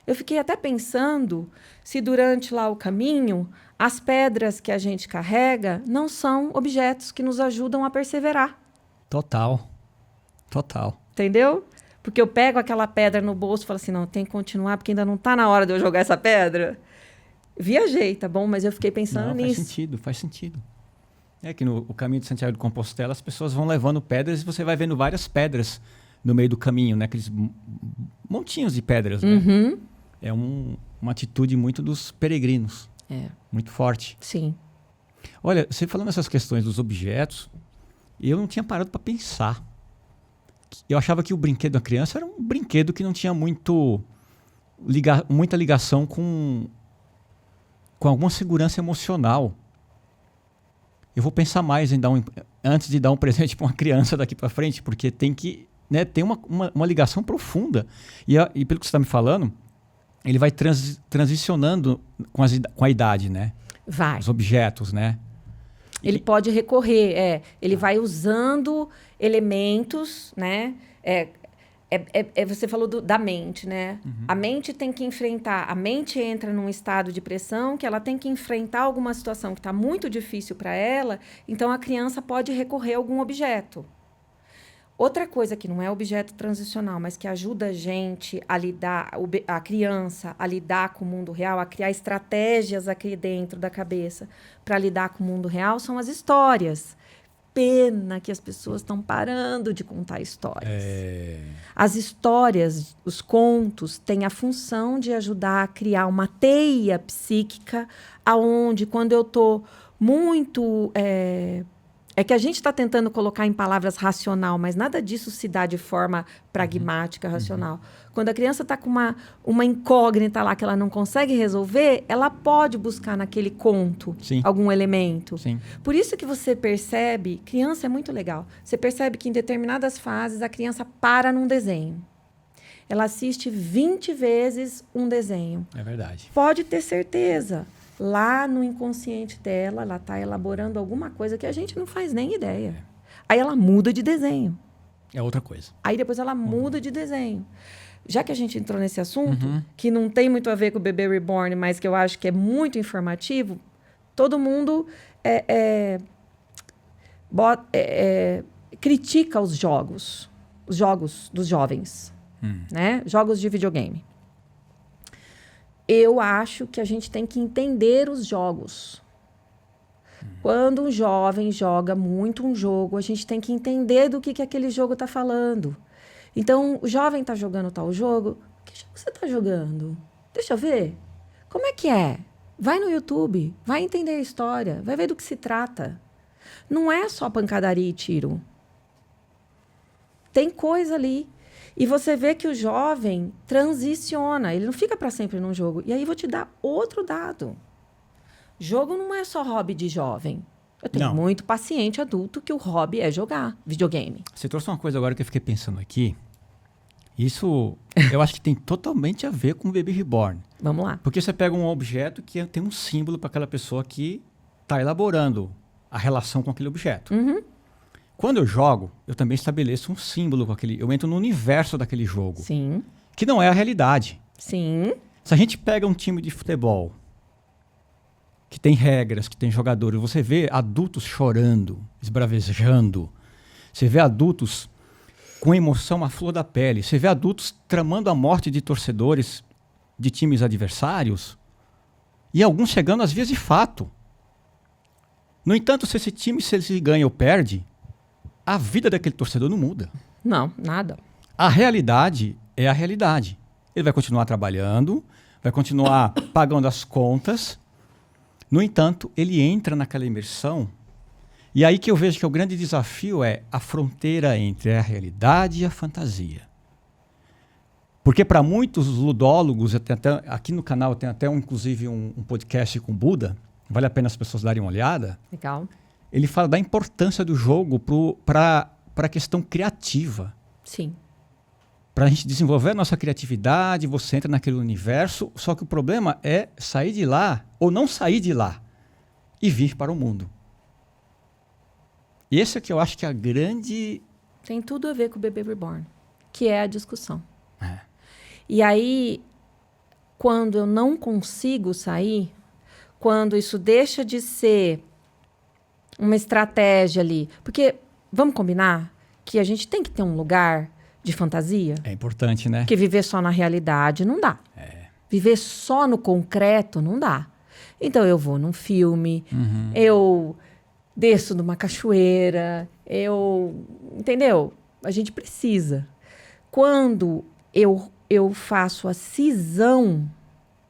Eu fiquei até pensando se durante lá o caminho, as pedras que a gente carrega não são objetos que nos ajudam a perseverar. Total. Entendeu? Porque eu pego aquela pedra no bolso e falo assim, não, tem que continuar, porque ainda não está na hora de eu jogar essa pedra. Viajei, tá bom? Mas eu fiquei pensando nisso. Faz sentido. É que no caminho de Santiago de Compostela, as pessoas vão levando pedras e você vai vendo várias pedras no meio do caminho, né? Aqueles montinhos de pedras, né? É uma atitude muito dos peregrinos. Muito forte. Sim. Olha, você falando essas questões dos objetos, eu não tinha parado para pensar. Eu achava que o brinquedo da criança era um brinquedo que não tinha muita ligação com alguma segurança emocional. Eu vou pensar mais em antes de dar um presente para uma criança daqui para frente, porque tem que, né, ter uma ligação profunda. E pelo que você está me falando, ele vai transicionando com a idade, né? Vai. Os objetos, né? Ele pode recorrer, ele vai usando elementos, né? Você falou da mente, né? A mente tem que enfrentar, a mente entra num estado de pressão que ela tem que enfrentar alguma situação que está muito difícil para ela, então a criança pode recorrer a algum objeto. Outra coisa que não é objeto transicional, mas que ajuda a gente a lidar, a criança a lidar com o mundo real, a criar estratégias aqui dentro da cabeça para lidar com o mundo real, são as histórias. Pena que as pessoas estão parando de contar histórias. As histórias, os contos, têm a função de ajudar a criar uma teia psíquica aonde, quando eu estou muito... É que a gente está tentando colocar em palavras racional, mas nada disso se dá de forma pragmática, racional. Quando a criança está com uma incógnita lá que ela não consegue resolver, ela pode buscar naquele conto algum elemento. Sim. Por isso que você percebe, criança é muito legal, você percebe que em determinadas fases a criança para num desenho. Ela assiste 20 vezes um desenho. É verdade. Pode ter certeza. Lá no inconsciente dela, ela está elaborando alguma coisa que a gente não faz nem ideia. Aí ela muda de desenho. É outra coisa. Aí depois ela muda de desenho. Já que a gente entrou nesse assunto, que não tem muito a ver com o Bebê Reborn, mas que eu acho que é muito informativo, todo mundo critica os jogos dos jovens, né? Jogos de videogame. Eu acho que a gente tem que entender os jogos. Quando um jovem joga muito um jogo, a gente tem que entender do que aquele jogo está falando. Então, o jovem está jogando tal jogo. Que jogo você está jogando? Deixa eu ver. Como é que é? Vai no YouTube, vai entender a história, vai ver do que se trata. Não é só pancadaria e tiro. Tem coisa ali. E você vê que o jovem transiciona, ele não fica para sempre num jogo. E aí vou te dar outro dado. Jogo não é só hobby de jovem. Eu tenho muito paciente adulto que o hobby é jogar videogame. Você trouxe uma coisa agora que eu fiquei pensando aqui. Isso eu acho que tem totalmente a ver com o Bebê Reborn. Vamos lá. Porque você pega um objeto que tem um símbolo para aquela pessoa que está elaborando a relação com aquele objeto. Quando eu jogo, eu também estabeleço um símbolo com aquele... Eu entro no universo daquele jogo. Sim. Que não é a realidade. Sim. Se a gente pega um time de futebol que tem regras, que tem jogadores, você vê adultos chorando, esbravejando. Você vê adultos com emoção à flor da pele. Você vê adultos tramando a morte de torcedores de times adversários. E alguns chegando às vias de fato. No entanto, se esse time se ele ganha ou perde... A vida daquele torcedor não muda. Não, nada. A realidade é a realidade. Ele vai continuar trabalhando, vai continuar pagando as contas. No entanto, ele entra naquela imersão. E aí que eu vejo que o grande desafio é a fronteira entre a realidade e a fantasia. Porque para muitos ludólogos, aqui no canal tem até inclusive um podcast com Buda, vale a pena as pessoas darem uma olhada. Legal. Ele fala da importância do jogo para a questão criativa. Sim. Para a gente desenvolver a nossa criatividade, você entra naquele universo, só que o problema é sair de lá, ou não sair de lá, e vir para o mundo. E esse é que eu acho que é a grande... Tem tudo a ver com o Bebê Reborn, que é a discussão. E aí, quando eu não consigo sair, quando isso deixa de ser uma estratégia ali. Porque, vamos combinar que a gente tem que ter um lugar de fantasia? É importante, né? Porque viver só na realidade não dá. Viver só no concreto não dá. Então, eu vou num filme, eu desço numa cachoeira, entendeu? A gente precisa. Quando eu faço a cisão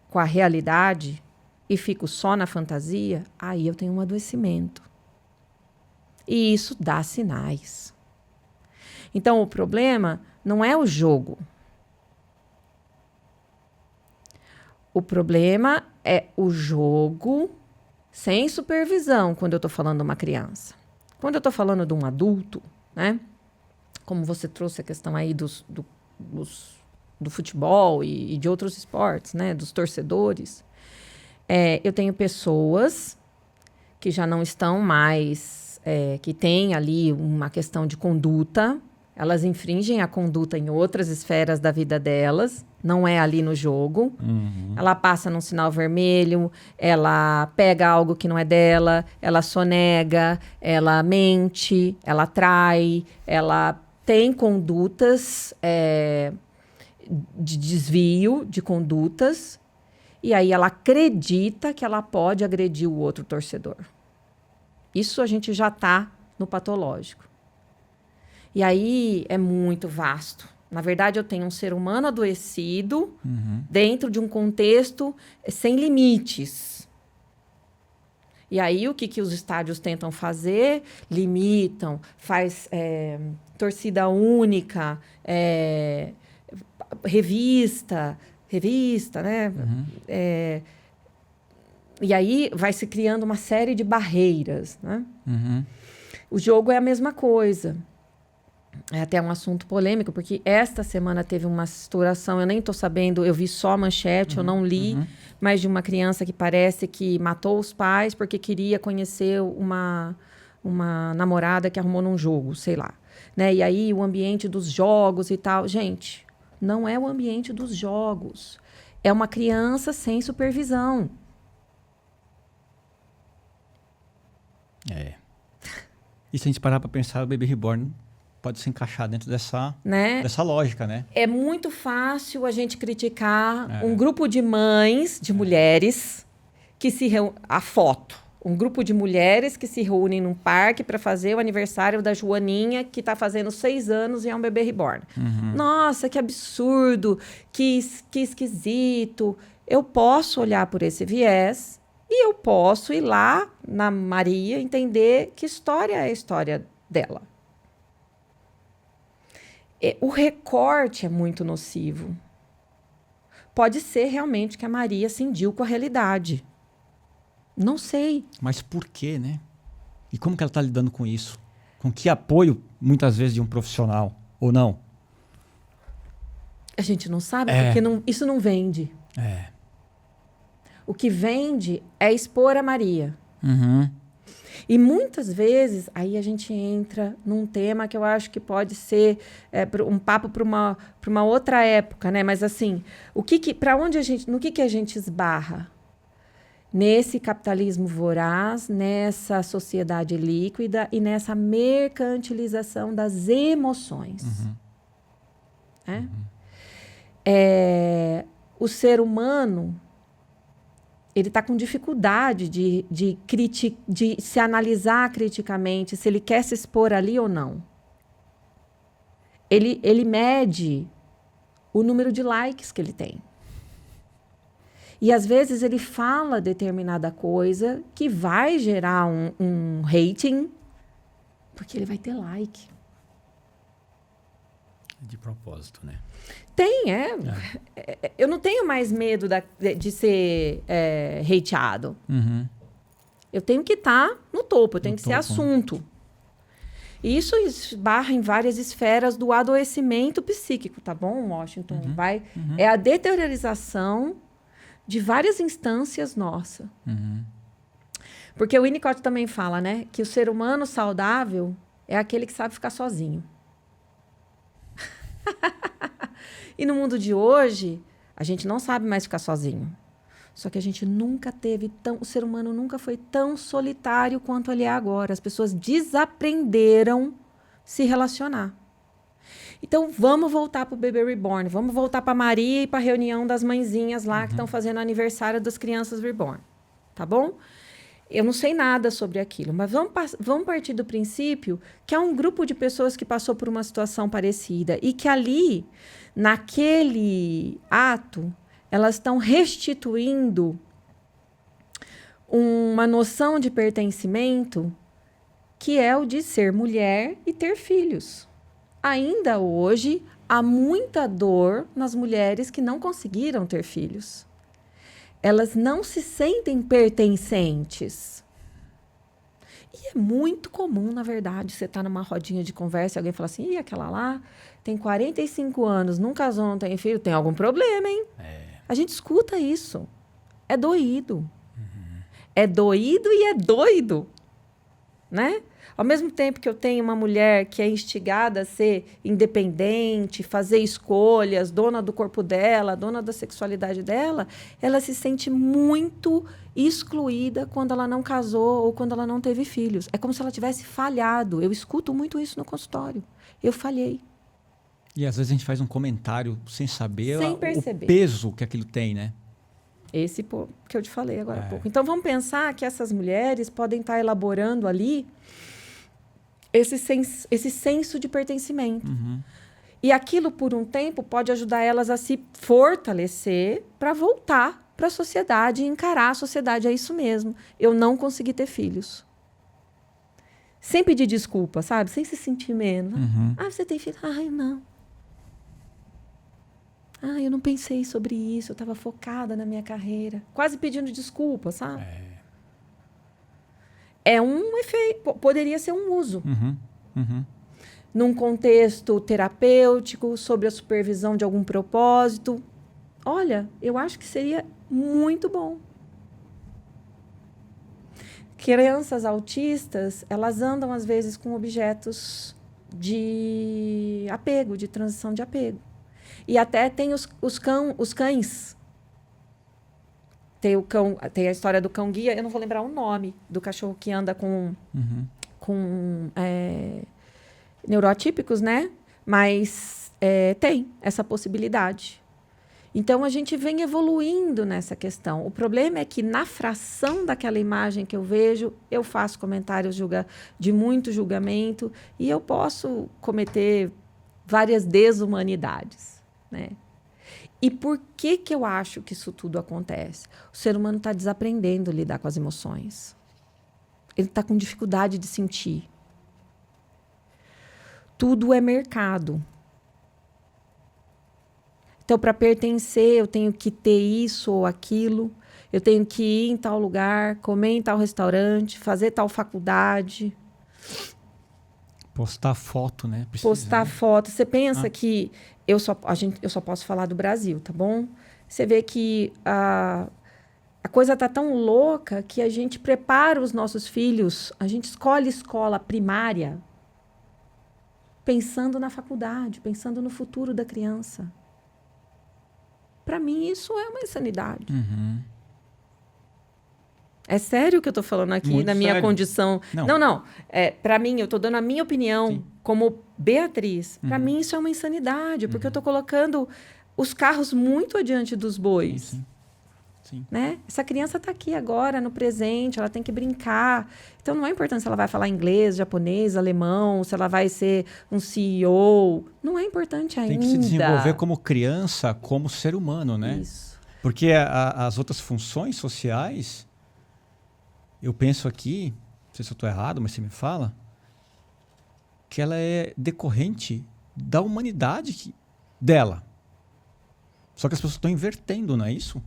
com a realidade e fico só na fantasia, aí eu tenho um adoecimento. E isso dá sinais. Então, o problema não é o jogo. O problema é o jogo sem supervisão, quando eu estou falando de uma criança. Quando eu estou falando de um adulto, né? Como você trouxe a questão aí do futebol e de outros esportes, né? Dos torcedores. Eu tenho pessoas que já não estão mais... que têm ali uma questão de conduta. Elas infringem a conduta em outras esferas da vida delas. Não é ali no jogo. Ela passa num sinal vermelho, ela pega algo que não é dela, ela sonega, ela mente, ela trai, ela tem condutas de desvio de condutas, e aí ela acredita que ela pode agredir o outro torcedor. Isso a gente já está no patológico. E aí é muito vasto. Na verdade, eu tenho um ser humano adoecido dentro de um contexto sem limites. E aí, o que os estádios tentam fazer? Limitam, faz torcida única, revista, né? E aí vai se criando uma série de barreiras, né? O jogo é a mesma coisa. É até um assunto polêmico, porque esta semana teve uma situação, eu nem estou sabendo, eu vi só a manchete, eu não li, mas de uma criança que parece que matou os pais porque queria conhecer uma namorada que arrumou num jogo, sei lá. Né? E aí o ambiente dos jogos e tal. Gente, não é o ambiente dos jogos. É uma criança sem supervisão. E se a gente parar para pensar, o Baby Reborn pode se encaixar dentro dessa lógica, né? É muito fácil a gente criticar um grupo de mães, de mulheres, que se reúnem... A foto. Um grupo de mulheres que se reúnem num parque para fazer o aniversário da Joaninha, que está fazendo 6 anos e é um bebê reborn. Nossa, que absurdo, que esquisito. Eu posso olhar por esse viés e eu posso ir lá na Maria entender que história é a história dela. O recorte é muito nocivo. Pode ser realmente que a Maria cindiu com a realidade. Não sei. Mas por quê, né? E como que ela está lidando com isso? Com que apoio, muitas vezes, de um profissional? Ou não? A gente não sabe, porque isso não vende. O que vende é expor a Maria. E muitas vezes, aí a gente entra num tema que eu acho que pode ser um papo para uma outra época, né? Mas assim, no que a gente esbarra? Nesse capitalismo voraz, nessa sociedade líquida e nessa mercantilização das emoções. O ser humano, ele está com dificuldade de se analisar criticamente se ele quer se expor ali ou não. Ele mede o número de likes que ele tem. E, às vezes, ele fala determinada coisa que vai gerar um rating, porque ele vai ter like. De propósito, né? Tem, Eu não tenho mais medo de ser hateado. Eu tenho que estar no topo, eu tenho que ser assunto. E isso esbarra em várias esferas do adoecimento psíquico, tá bom, Washington? É a deteriorização de várias instâncias nossas. Porque o Winnicott também fala, né? Que o ser humano saudável é aquele que sabe ficar sozinho. E no mundo de hoje, a gente não sabe mais ficar sozinho. Só que a gente nunca teve o ser humano nunca foi tão solitário quanto ele é agora. As pessoas desaprenderam se relacionar. Então, vamos voltar para o Baby Reborn. Vamos voltar para Maria e para a reunião das mãezinhas lá que estão fazendo aniversário das crianças Reborn. Tá bom? Eu não sei nada sobre aquilo, mas vamos partir do princípio que é um grupo de pessoas que passou por uma situação parecida e que ali, naquele ato, elas estão restituindo uma noção de pertencimento que é o de ser mulher e ter filhos. Ainda hoje, há muita dor nas mulheres que não conseguiram ter filhos. Elas não se sentem pertencentes. E é muito comum, na verdade, você estar numa rodinha de conversa e alguém fala assim, e aquela lá tem 45 anos, não casou, não tem filho, tem algum problema, hein? A gente escuta isso. É doído. É doído e é doido. né? Ao mesmo tempo que eu tenho uma mulher que é instigada a ser independente, fazer escolhas, dona do corpo dela, dona da sexualidade dela, ela se sente muito excluída quando ela não casou ou quando ela não teve filhos. É como se ela tivesse falhado. Eu escuto muito isso no consultório. Eu falhei. E às vezes a gente faz um comentário sem saber Sem perceber. o peso que aquilo tem, né? Esse que eu te falei agora há pouco. Então, vamos pensar que essas mulheres podem estar elaborando ali esse senso de pertencimento. Uhum. E aquilo, por um tempo, pode ajudar elas a se fortalecer para voltar para a sociedade e encarar a sociedade. É isso mesmo. Eu não consegui ter filhos. Sem pedir desculpa, sabe? Sem se sentir menos. Uhum. Ah, você tem filho? Ai, não. Ah, eu não pensei sobre isso. Eu estava focada na minha carreira. Quase pedindo desculpa, sabe? É um efeito. Poderia ser um uso. Uhum. Uhum. Num contexto terapêutico, sob a supervisão de algum propósito. Olha, eu acho que seria muito bom. Crianças autistas, elas andam, às vezes, com objetos de apego, de transição de apego. E até tem os cães. Tem a história do cão-guia, eu não vou lembrar o nome do cachorro que anda com neuroatípicos, né? Mas tem essa possibilidade. Então, a gente vem evoluindo nessa questão. O problema é que, na fração daquela imagem que eu vejo, eu faço comentários de muito julgamento e eu posso cometer várias desumanidades, né? E por que eu acho que isso tudo acontece? O ser humano está desaprendendo a lidar com as emoções. Ele está com dificuldade de sentir. Tudo é mercado. Então, para pertencer, eu tenho que ter isso ou aquilo. Eu tenho que ir em tal lugar, comer em tal restaurante, fazer tal faculdade. Postar foto, né? Precisa, Postar foto. Você pensa que eu só posso falar do Brasil, tá bom? Você vê que a coisa tá tão louca que a gente prepara os nossos filhos, a gente escolhe escola primária pensando na faculdade, pensando no futuro da criança. Para mim, isso é uma insanidade. Uhum. É sério o que eu estou falando aqui, Muito na minha sério. condição. Não. Para mim, eu estou dando a minha opinião. Sim. Como Beatriz. Para mim, isso é uma insanidade, porque eu estou colocando os carros muito adiante dos bois. Sim. Né? Essa criança está aqui agora, no presente, ela tem que brincar. Então, não é importante se ela vai falar inglês, japonês, alemão, se ela vai ser um CEO. Não é importante ainda. Tem que se desenvolver como criança, como ser humano, né? Isso. Porque as outras funções sociais, eu penso aqui, não sei se eu estou errado, mas você me fala, que ela é decorrente da humanidade dela. Só que as pessoas estão invertendo, não é isso?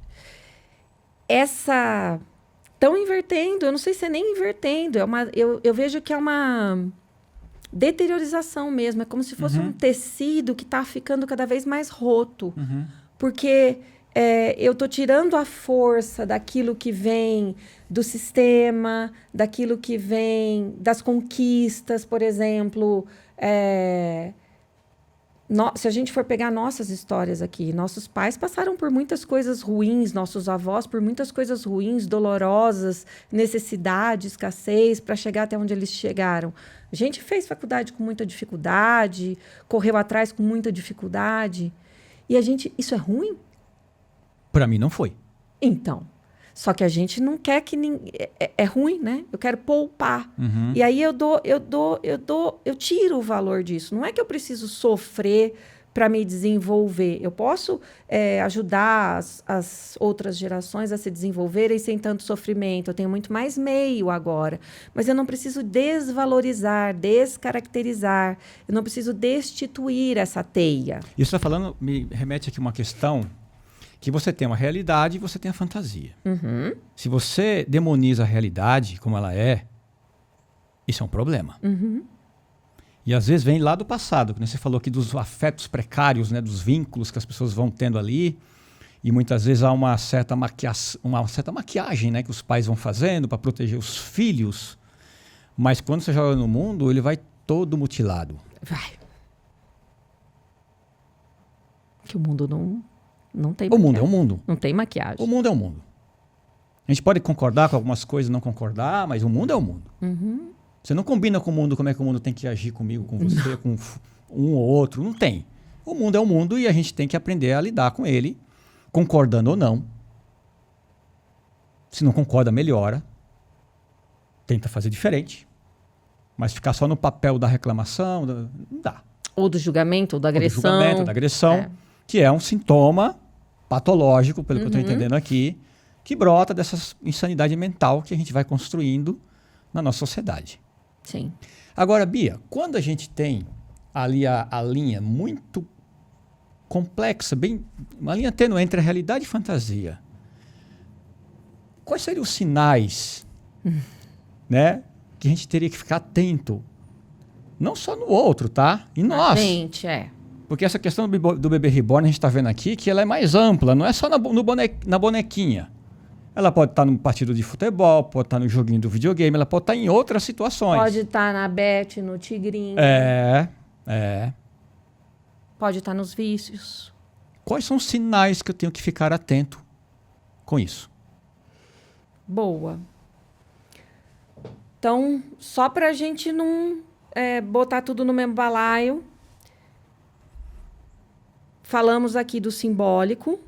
Estão invertendo, eu não sei se é nem invertendo, eu vejo que é uma deteriorização mesmo, é como se fosse um tecido que está ficando cada vez mais roto, porque eu estou tirando a força daquilo que vem do sistema, daquilo que vem das conquistas, por exemplo. Se a gente for pegar nossas histórias aqui, nossos pais passaram por muitas coisas ruins, nossos avós por muitas coisas ruins, dolorosas, necessidade, escassez, para chegar até onde eles chegaram. A gente fez faculdade com muita dificuldade, correu atrás com muita dificuldade. E isso é ruim? Para mim não foi. Então, só que a gente não quer que é ruim, né? Eu quero poupar. E aí eu tiro o valor disso. Não é que eu preciso sofrer para me desenvolver. Eu posso ajudar as outras gerações a se desenvolverem sem tanto sofrimento. Eu tenho muito mais meio agora. Mas eu não preciso desvalorizar, descaracterizar. Eu não preciso destituir essa teia. Isso que você está falando me remete aqui a uma questão que você tem uma realidade e você tem a fantasia. Se você demoniza a realidade como ela é, isso é um problema. E às vezes vem lá do passado, como você falou aqui dos afetos precários, né, dos vínculos que as pessoas vão tendo ali, e muitas vezes há uma certa maquiagem, né, que os pais vão fazendo para proteger os filhos, Mas quando você joga no mundo, ele vai todo mutilado. Vai. Que o mundo não tem O maquiagem. mundo é um mundo. Não tem maquiagem. O mundo é um mundo. A gente pode concordar com algumas coisas, não concordar, mas o mundo é o mundo. Uhum. Você não combina com o mundo como é que o mundo tem que agir comigo, com você, com um ou outro. Não tem. O mundo é o mundo e a gente tem que aprender a lidar com ele, concordando ou não. Se não concorda, melhora. Tenta fazer diferente. Mas ficar só no papel da reclamação, não dá. Ou do julgamento, ou da agressão. Ou do julgamento, da agressão, que é um sintoma patológico, pelo que eu estou entendendo aqui, que brota dessa insanidade mental que a gente vai construindo na nossa sociedade. Sim. Agora, Bia, quando a gente tem ali a linha muito complexa, uma linha tênue entre a realidade e a fantasia, quais seriam os sinais, né, que a gente teria que ficar atento? Não só no outro, tá? E nós. Gente, Porque essa questão do bebê reborn, a gente está vendo aqui que ela é mais ampla, não é só na bonequinha. Ela pode estar no partido de futebol, pode estar no joguinho do videogame, ela pode estar em outras situações. Pode estar na Beth, no Tigrinho. Pode estar nos vícios. Quais são os sinais que eu tenho que ficar atento com isso? Boa. Então, só para a gente não botar tudo no mesmo balaio, falamos aqui do simbólico,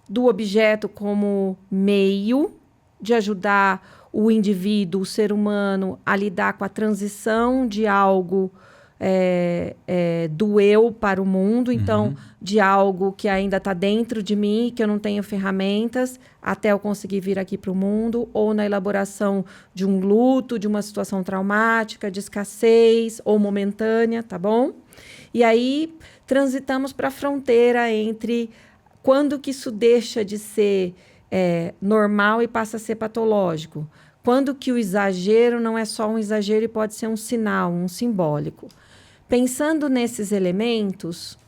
do objeto como meio de ajudar o indivíduo, o ser humano, a lidar com a transição de algo do eu para o mundo. Então, de algo que ainda está dentro de mim, que eu não tenho ferramentas, até eu conseguir vir aqui para o mundo, ou na elaboração de um luto, de uma situação traumática, de escassez ou momentânea, tá bom? E aí, transitamos para a fronteira entre quando que isso deixa de ser normal e passa a ser patológico. Quando que o exagero não é só um exagero e pode ser um sinal, um simbólico. Pensando nesses elementos,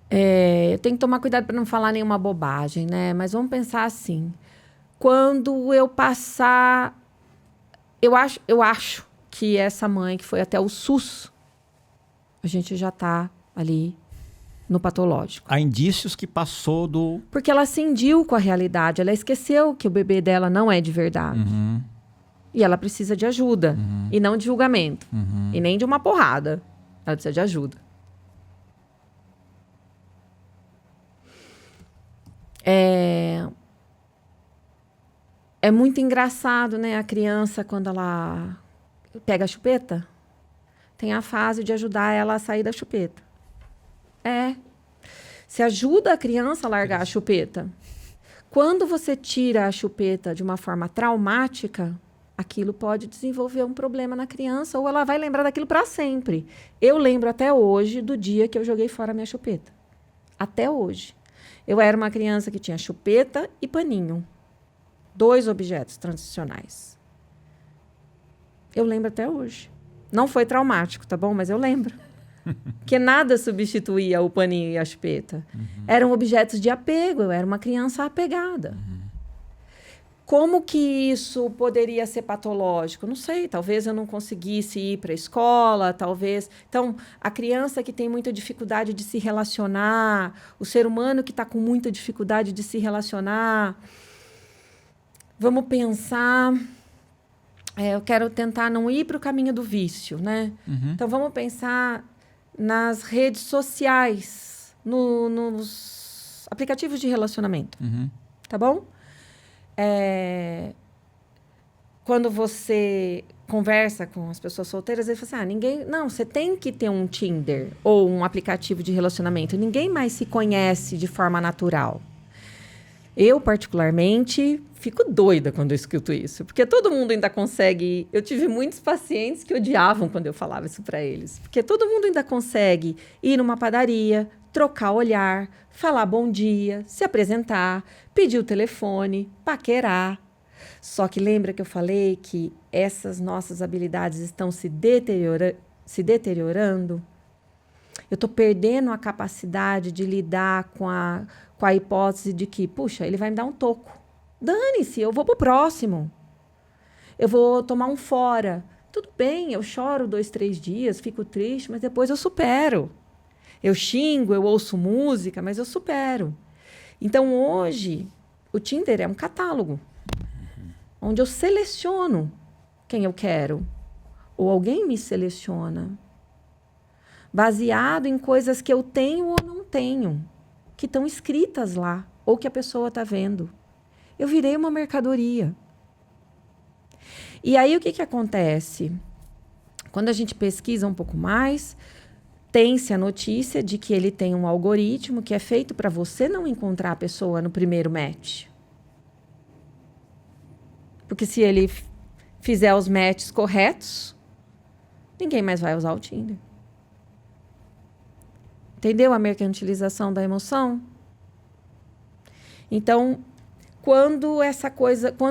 eu tenho que tomar cuidado para não falar nenhuma bobagem, né? Mas vamos pensar assim. Quando eu passar... Eu acho que essa mãe que foi até o SUS, a gente já está ali no patológico. Há indícios que passou do... Porque ela cindiu com a realidade, ela esqueceu que o bebê dela não é de verdade. E ela precisa de ajuda, e não de julgamento, e nem de uma porrada. Ela precisa de ajuda. É muito engraçado, né? A criança, quando ela pega a chupeta, tem a fase de ajudar ela a sair da chupeta. Você ajuda a criança a largar a chupeta. Quando você tira a chupeta de uma forma traumática, aquilo pode desenvolver um problema na criança ou ela vai lembrar daquilo para sempre. Eu lembro até hoje do dia que eu joguei fora a minha chupeta. Até hoje. Eu era uma criança que tinha chupeta e paninho. 2 objetos transicionais. Eu lembro até hoje. Não foi traumático, tá bom? Mas eu lembro. Porque nada substituía o paninho e a chupeta. Eram objetos de apego, eu era uma criança apegada. Como que isso poderia ser patológico? Não sei, talvez eu não conseguisse ir para a escola, talvez... Então, a criança que tem muita dificuldade de se relacionar, o ser humano que está com muita dificuldade de se relacionar, vamos pensar... eu quero tentar não ir para o caminho do vício, né? Então, vamos pensar nas redes sociais, nos aplicativos de relacionamento. Tá bom? Quando você conversa com as pessoas solteiras, ele fala assim, não, você tem que ter um Tinder ou um aplicativo de relacionamento. Ninguém mais se conhece de forma natural. Eu, particularmente, fico doida quando eu escuto isso, porque todo mundo ainda consegue... Eu tive muitos pacientes que odiavam quando eu falava isso para eles, porque todo mundo ainda consegue ir numa padaria, trocar olhar, falar bom dia, se apresentar, pedir o telefone, paquerar. Só que lembra que eu falei que essas nossas habilidades estão se deteriorando? Eu estou perdendo a capacidade de lidar com a hipótese de que, puxa, ele vai me dar um toco. Dane-se, eu vou pro próximo. eu vou tomar um fora. Tudo bem, eu choro 2, 3 dias, fico triste, mas depois eu supero. Eu xingo, eu ouço música, mas eu supero. Então, hoje, o Tinder é um catálogo, onde eu seleciono quem eu quero. Ou alguém me seleciona. Baseado em coisas que eu tenho ou não tenho, que estão escritas lá, ou que a pessoa está vendo. Eu virei uma mercadoria. E aí, o que acontece? Quando a gente pesquisa um pouco mais, tem-se a notícia de que ele tem um algoritmo que é feito para você não encontrar a pessoa no primeiro match. Porque se ele fizer os matches corretos, ninguém mais vai usar o Tinder. Entendeu a mercantilização da emoção? Então, quando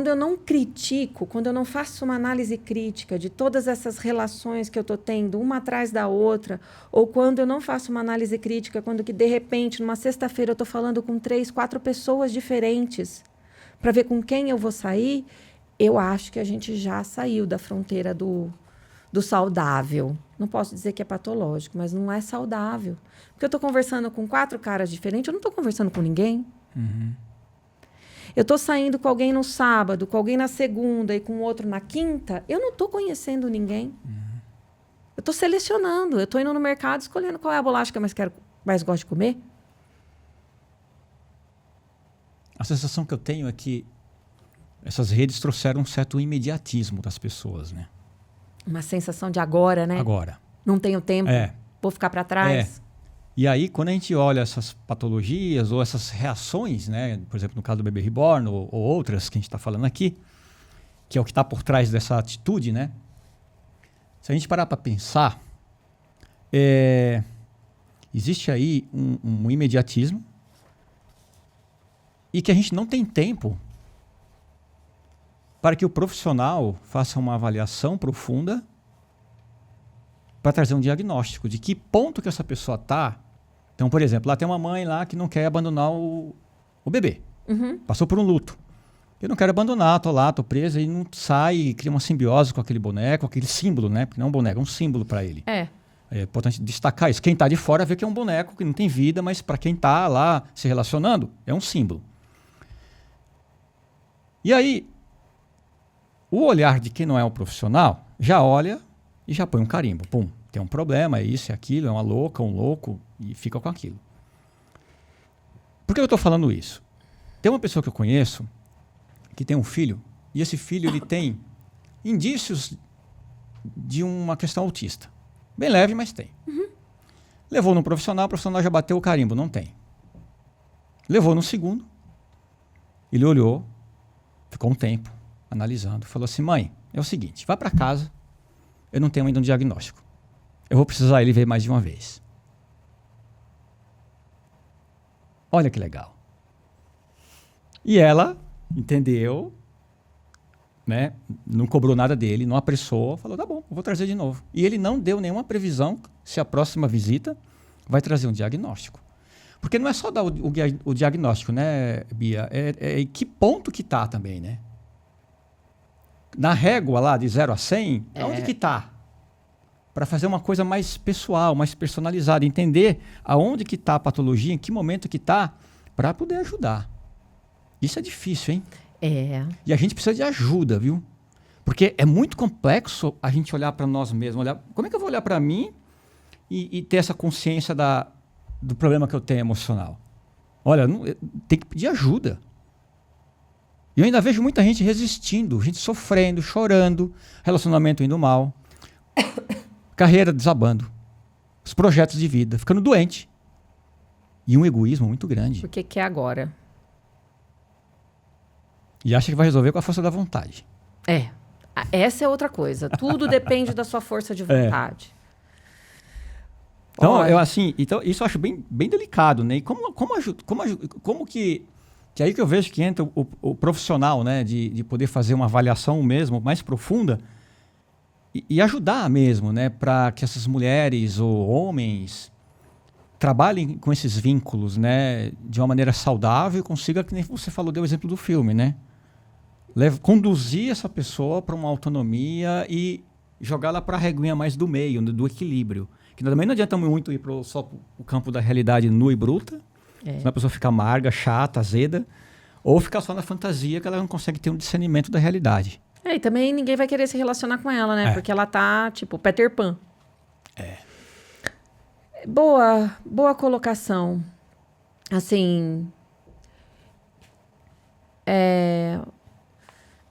eu não critico, quando eu não faço uma análise crítica de todas essas relações que eu estou tendo, uma atrás da outra, ou quando eu não faço uma análise crítica, quando que, de repente, numa sexta-feira eu estou falando com 3, 4 pessoas diferentes, para ver com quem eu vou sair, eu acho que a gente já saiu da fronteira do saudável. Não posso dizer que é patológico, mas não é saudável. Porque eu estou conversando com 4 caras diferentes, eu não estou conversando com ninguém. Uhum. Eu estou saindo com alguém no sábado, com alguém na segunda e com outro na quinta, eu não estou conhecendo ninguém. Uhum. Eu estou selecionando, eu estou indo no mercado escolhendo qual é a bolacha que eu mais gosto de comer. A sensação que eu tenho é que essas redes trouxeram um certo imediatismo das pessoas, né? Uma sensação de agora, né? Agora. Não tenho tempo, vou ficar para trás. E aí, quando a gente olha essas patologias ou essas reações, né, por exemplo, no caso do bebê reborn ou outras que a gente está falando aqui, que é o que está por trás dessa atitude, né? Se a gente parar para pensar, existe aí um imediatismo e que a gente não tem tempo para que o profissional faça uma avaliação profunda para trazer um diagnóstico de que ponto que essa pessoa está. Então, por exemplo, lá tem uma mãe lá que não quer abandonar o bebê. Uhum. Passou por um luto. Eu não quero abandonar, tô lá, tô presa, e não sai, cria uma simbiose com aquele boneco, aquele símbolo, né? Porque não é um boneco, é um símbolo para ele. É importante destacar isso. Quem está de fora vê que é um boneco que não tem vida, mas para quem está lá se relacionando, é um símbolo. E aí, o olhar de quem não é um profissional já olha e já põe um carimbo. Pum, tem um problema, é isso, é aquilo, é uma louca, um louco, e fica com aquilo. Por que eu estou falando isso? Tem uma pessoa que eu conheço que tem um filho, e esse filho ele tem indícios de uma questão autista. Bem leve, mas tem. Uhum. Levou no profissional, o profissional já bateu o carimbo, não tem. Levou no segundo, ele olhou, ficou um tempo analisando, falou assim: mãe, é o seguinte, vai para casa, eu não tenho ainda um diagnóstico. Eu vou precisar ele ver mais de uma vez. Olha que legal. E ela entendeu, né? Não cobrou nada dele, não apressou, falou, tá bom, eu vou trazer de novo. E ele não deu nenhuma previsão se a próxima visita vai trazer um diagnóstico. Porque não é só dar o diagnóstico, né, Bia? É que ponto que está também, né? Na régua lá de 0 a 100, onde que está? Para fazer uma coisa mais pessoal, mais personalizada, entender aonde que está a patologia, em que momento que está, para poder ajudar. Isso é difícil, hein? E a gente precisa de ajuda, viu? Porque é muito complexo a gente olhar para nós mesmos. Como é que eu vou olhar para mim e ter essa consciência do problema que eu tenho emocional? Olha, tem que pedir ajuda. E eu ainda vejo muita gente resistindo, gente sofrendo, chorando, relacionamento indo mal, carreira desabando, os projetos de vida, ficando doente. E um egoísmo muito grande. Porque quer agora. E acha que vai resolver com a força da vontade. Essa é outra coisa. Tudo depende da sua força de vontade. Então, então, isso eu acho bem, bem delicado, né? E como que aí que eu vejo que entra o profissional, né? De poder fazer uma avaliação mesmo, mais profunda e ajudar mesmo, né? Para que essas mulheres ou homens trabalhem com esses vínculos, né? De uma maneira saudável e consiga, que nem você falou, deu o exemplo do filme, né? conduzir essa pessoa para uma autonomia e jogá-la para a reguinha mais do meio, do equilíbrio. Que também não adianta muito ir só para o campo da realidade nua e bruta, senão a pessoa fica amarga, chata, azeda, ou ficar só na fantasia que ela não consegue ter um discernimento da realidade. E também ninguém vai querer se relacionar com ela, né? Porque ela tá, tipo, Peter Pan. Boa colocação. Assim...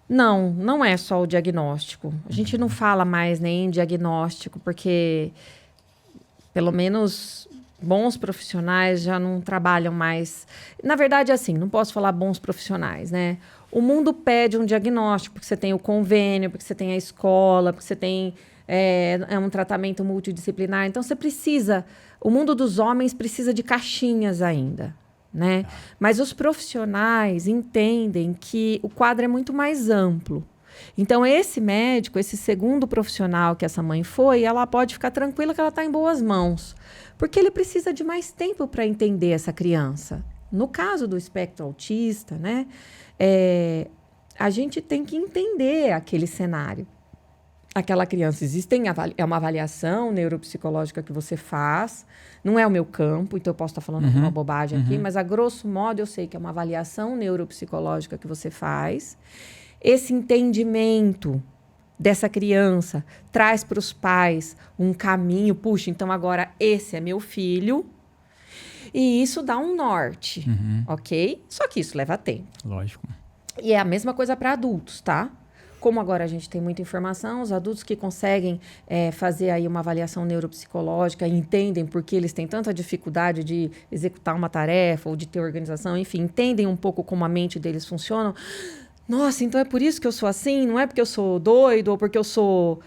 Não é só o diagnóstico. A gente não fala mais nem em diagnóstico, porque pelo menos bons profissionais já não trabalham mais. Na verdade, assim, não posso falar bons profissionais, né? O mundo pede um diagnóstico, porque você tem o convênio, porque você tem a escola, porque você tem um tratamento multidisciplinar. Então, você precisa... O mundo dos homens precisa de caixinhas ainda. Né? Mas os profissionais entendem que o quadro é muito mais amplo. Então, esse médico, esse segundo profissional que essa mãe foi, ela pode ficar tranquila que ela está em boas mãos. Porque ele precisa de mais tempo para entender essa criança. No caso do espectro autista, né, a gente tem que entender aquele cenário. Aquela criança, é uma avaliação neuropsicológica que você faz, não é o meu campo, então eu posso estar falando uma bobagem aqui, mas a grosso modo eu sei que é uma avaliação neuropsicológica que você faz. Esse entendimento dessa criança traz para os pais um caminho, puxa, então agora esse é meu filho, e isso dá um norte, ok? Só que isso leva tempo. Lógico. E é a mesma coisa para adultos, tá? Como agora a gente tem muita informação, os adultos que conseguem fazer aí uma avaliação neuropsicológica entendem por que eles têm tanta dificuldade de executar uma tarefa ou de ter organização, enfim, entendem um pouco como a mente deles funciona. Nossa, então é por isso que eu sou assim? Não é porque eu sou doido, ou porque eu sou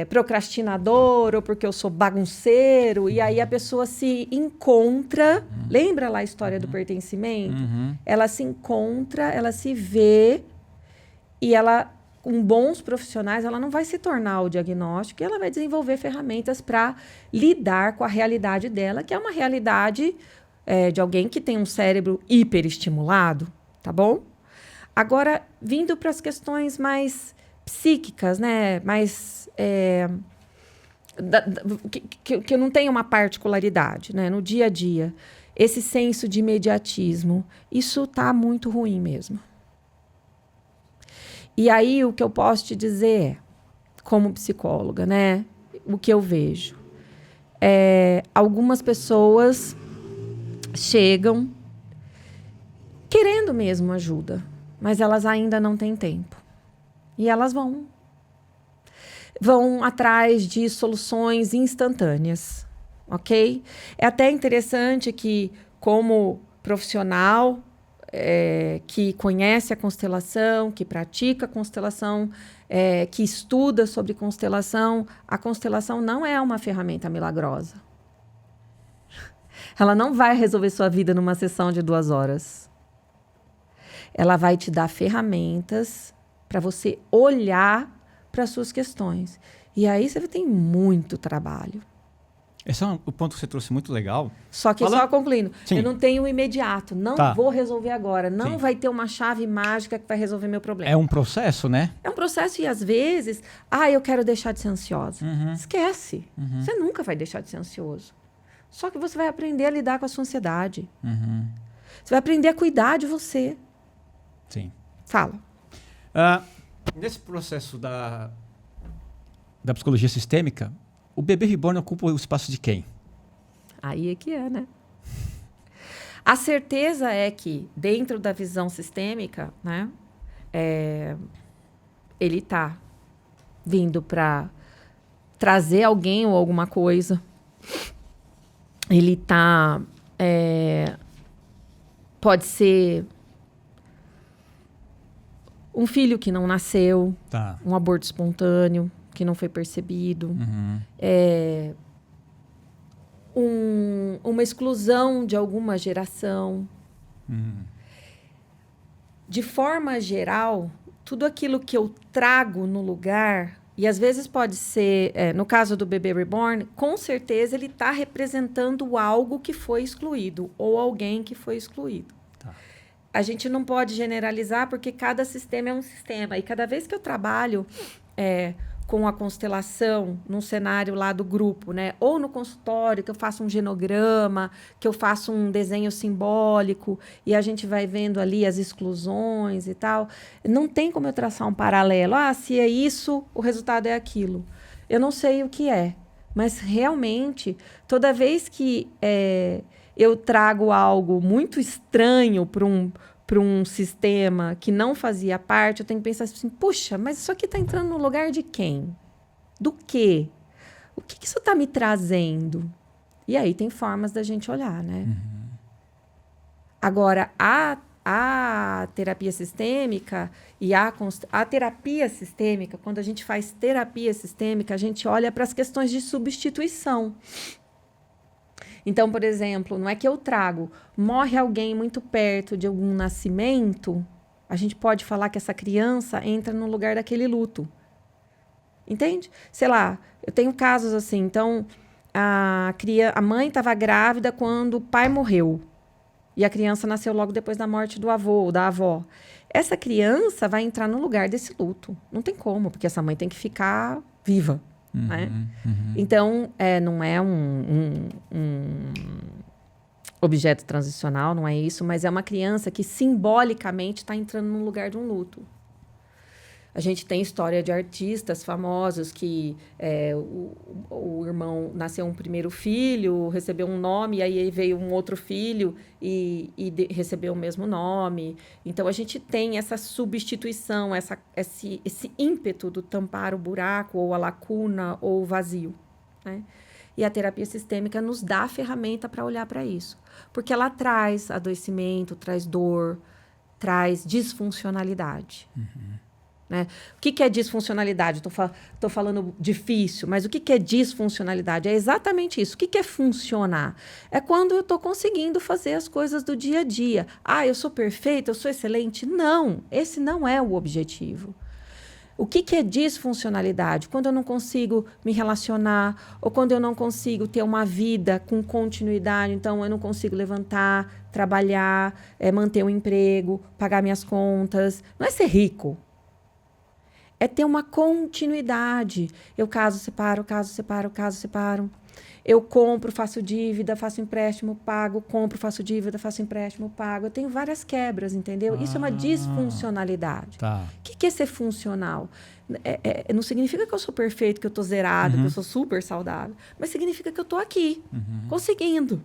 procrastinador, ou porque eu sou bagunceiro. E aí a pessoa se encontra... Lembra lá a história do pertencimento? Ela se encontra, ela se vê e ela... Com bons profissionais, ela não vai se tornar o diagnóstico e ela vai desenvolver ferramentas para lidar com a realidade dela, que é uma realidade de alguém que tem um cérebro hiperestimulado, tá bom? Agora, vindo para as questões mais psíquicas, né? Mais... que não tem uma particularidade, né? No dia a dia. Esse senso de imediatismo, isso está muito ruim mesmo. E aí, o que eu posso te dizer é, como psicóloga, né? O que eu vejo. Algumas pessoas chegam querendo mesmo ajuda, mas elas ainda não têm tempo. E elas vão atrás de soluções instantâneas, ok? É até interessante que, como profissional... que conhece a constelação, que pratica a constelação, que estuda sobre constelação, a constelação não é uma ferramenta milagrosa. Ela não vai resolver sua vida numa sessão de 2 horas. Ela vai te dar ferramentas para você olhar para as suas questões. E aí você tem muito trabalho. Esse é o ponto que você trouxe muito legal. Só que, só concluindo, Sim. eu não tenho o imediato, não vou resolver agora, não vai ter uma chave mágica que vai resolver meu problema. É um processo, né? É um processo e, às vezes, eu quero deixar de ser ansiosa. Esquece. Você nunca vai deixar de ser ansioso. Só que você vai aprender a lidar com a sua ansiedade. Você vai aprender a cuidar de você. Sim. Fala. Nesse processo da psicologia sistêmica, o bebê reborn ocupa o espaço de quem? Aí é que né? A certeza é que, dentro da visão sistêmica, né, ele está vindo para trazer alguém ou alguma coisa. Ele está... pode ser um filho que não nasceu, um aborto espontâneo que não foi percebido, uma exclusão de alguma geração. De forma geral, tudo aquilo que eu trago no lugar, e às vezes pode ser, no caso do bebê reborn, com certeza ele está representando algo que foi excluído, ou alguém que foi excluído. a gente não pode generalizar porque cada sistema é um sistema. E cada vez que eu trabalho com a constelação num cenário lá do grupo, né? Ou no consultório, que eu faço um genograma, que eu faço um desenho simbólico e a gente vai vendo ali as exclusões e tal, não tem como eu traçar um paralelo. Ah, se é isso, o resultado é aquilo. Eu não sei o que é, mas realmente, toda vez que eu trago algo muito estranho para um sistema que não fazia parte, eu tenho que pensar assim, puxa, mas isso aqui está entrando no lugar de quem? Do quê? O que isso está me trazendo? E aí tem formas da gente olhar, né? Uhum. Agora, a terapia sistêmica e a terapia sistêmica, quando a gente faz terapia sistêmica, a gente olha para as questões de substituição. Então, por exemplo, não é que eu trago, morre alguém muito perto de algum nascimento, a gente pode falar que essa criança entra no lugar daquele luto. Entende? Sei lá, eu tenho casos assim, então a mãe estava grávida quando o pai morreu. E a criança nasceu logo depois da morte do avô ou da avó. Essa criança vai entrar no lugar desse luto. Não tem como, porque essa mãe tem que ficar viva. Uhum, né? Uhum. Então, não é um objeto transicional, não é isso, mas é uma criança que simbolicamente está entrando no lugar de um luto. A gente tem história de artistas famosos que o irmão nasceu um primeiro filho, recebeu um nome, e aí veio um outro filho e recebeu o mesmo nome. Então, a gente tem essa substituição, esse ímpeto do tampar o buraco, ou a lacuna, ou o vazio. Né? E a terapia sistêmica nos dá a ferramenta para olhar para isso. Porque ela traz adoecimento, traz dor, traz disfuncionalidade. Uhum. Né? O que é disfuncionalidade? Estou falando difícil, mas o que é disfuncionalidade? É exatamente isso. O que é funcionar? É quando eu estou conseguindo fazer as coisas do dia a dia. Ah, eu sou perfeita, eu sou excelente? Não, esse não é o objetivo. O que é disfuncionalidade? Quando eu não consigo me relacionar, ou quando eu não consigo ter uma vida com continuidade, então eu não consigo levantar, trabalhar, manter um emprego, pagar minhas contas. Não é ser rico. É ter uma continuidade. Eu caso, separo, caso, separo, caso, separo. Eu compro, faço dívida, faço empréstimo, pago, compro, faço dívida, faço empréstimo, pago. Eu tenho várias quebras, entendeu? Isso é uma disfuncionalidade. Tá. O que é ser funcional? Não significa que eu sou perfeito, que eu estou zerado, que eu sou super saudável. Mas significa que eu estou aqui, conseguindo.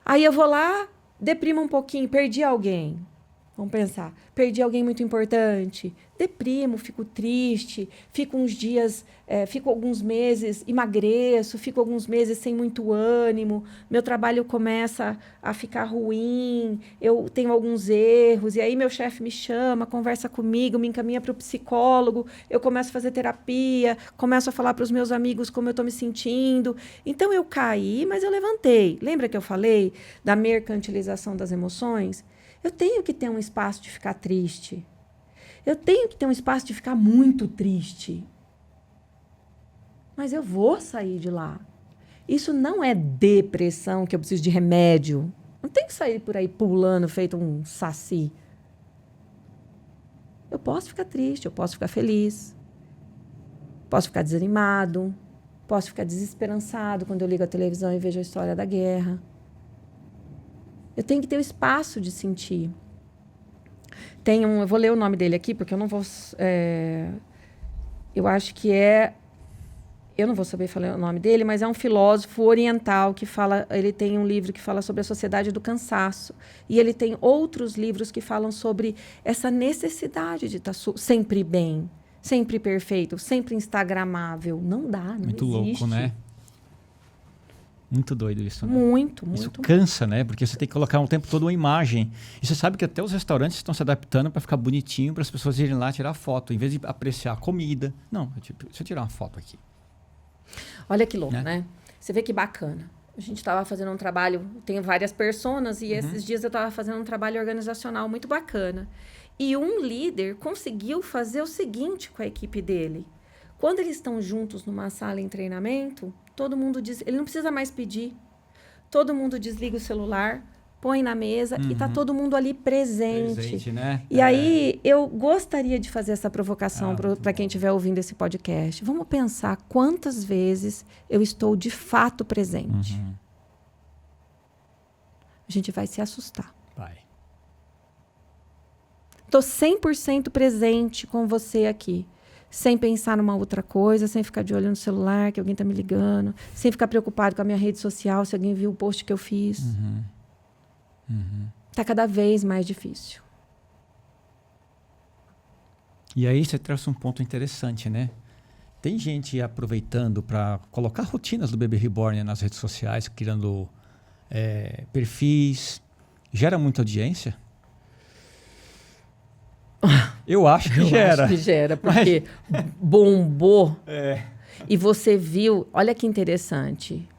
Aí eu vou lá, deprimo um pouquinho, perdi alguém. Vamos pensar, perdi alguém muito importante, deprimo, fico triste, fico uns dias, fico alguns meses, emagreço, fico alguns meses sem muito ânimo, meu trabalho começa a ficar ruim, eu tenho alguns erros, e aí meu chefe me chama, conversa comigo, me encaminha para o psicólogo, eu começo a fazer terapia, começo a falar para os meus amigos como eu estou me sentindo. Então, eu caí, mas eu levantei. Lembra que eu falei da mercantilização das emoções? Eu tenho que ter um espaço de ficar triste. Eu tenho que ter um espaço de ficar muito triste. Mas eu vou sair de lá. Isso não é depressão, que eu preciso de remédio. Não tem que sair por aí pulando, feito um saci. Eu posso ficar triste, eu posso ficar feliz. Posso ficar desanimado. Posso ficar desesperançado quando eu ligo a televisão e vejo a história da guerra. Eu tenho que ter o espaço de sentir. Eu vou ler o nome dele aqui, porque eu não vou... eu acho que eu não vou saber falar o nome dele, mas é um filósofo oriental que fala... Ele tem um livro que fala sobre a sociedade do cansaço. E ele tem outros livros que falam sobre essa necessidade de estar sempre bem, sempre perfeito, sempre instagramável. Não dá, não Muito existe. Louco, né? Muito doido isso, né? Muito. Isso cansa, né? Porque você tem que colocar o tempo todo uma imagem. E você sabe que até os restaurantes estão se adaptando para ficar bonitinho, para as pessoas irem lá tirar foto, em vez de apreciar a comida. Não, deixa eu tirar uma foto aqui. Olha que louco, né? Você vê que bacana. A gente estava fazendo um trabalho, tem várias personas, e esses dias eu estava fazendo um trabalho organizacional muito bacana. E um líder conseguiu fazer o seguinte com a equipe dele. Quando eles estão juntos numa sala em treinamento, todo mundo diz, ele não precisa mais pedir. Todo mundo desliga o celular, põe na mesa e tá todo mundo ali presente. Presente, né? E aí, eu gostaria de fazer essa provocação para quem estiver ouvindo esse podcast. Vamos pensar quantas vezes eu estou de fato presente. A gente vai se assustar. Vai. Estou 100% presente com você aqui. Sem pensar numa outra coisa, sem ficar de olho no celular, que alguém está me ligando, sem ficar preocupado com a minha rede social, se alguém viu o post que eu fiz. Está cada vez mais difícil. E aí você trouxe um ponto interessante, né? Tem gente aproveitando para colocar rotinas do Bebê Reborn nas redes sociais, criando perfis. Gera muita audiência? Eu acho que gera. Acho que gera, porque bombou. E você viu, olha que interessante.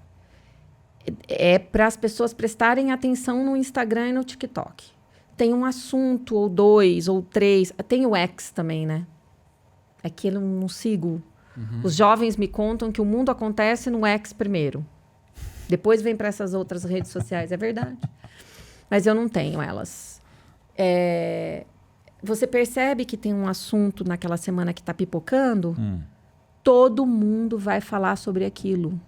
É para as pessoas prestarem atenção no Instagram e no TikTok. Tem um assunto, ou 2, ou 3. Tem o X também, né? É que eu não sigo. Os jovens me contam que o mundo acontece no X primeiro. Depois vem para essas outras redes sociais. É verdade. Mas eu não tenho elas. Você percebe que tem um assunto naquela semana que está pipocando? Todo mundo vai falar sobre aquilo.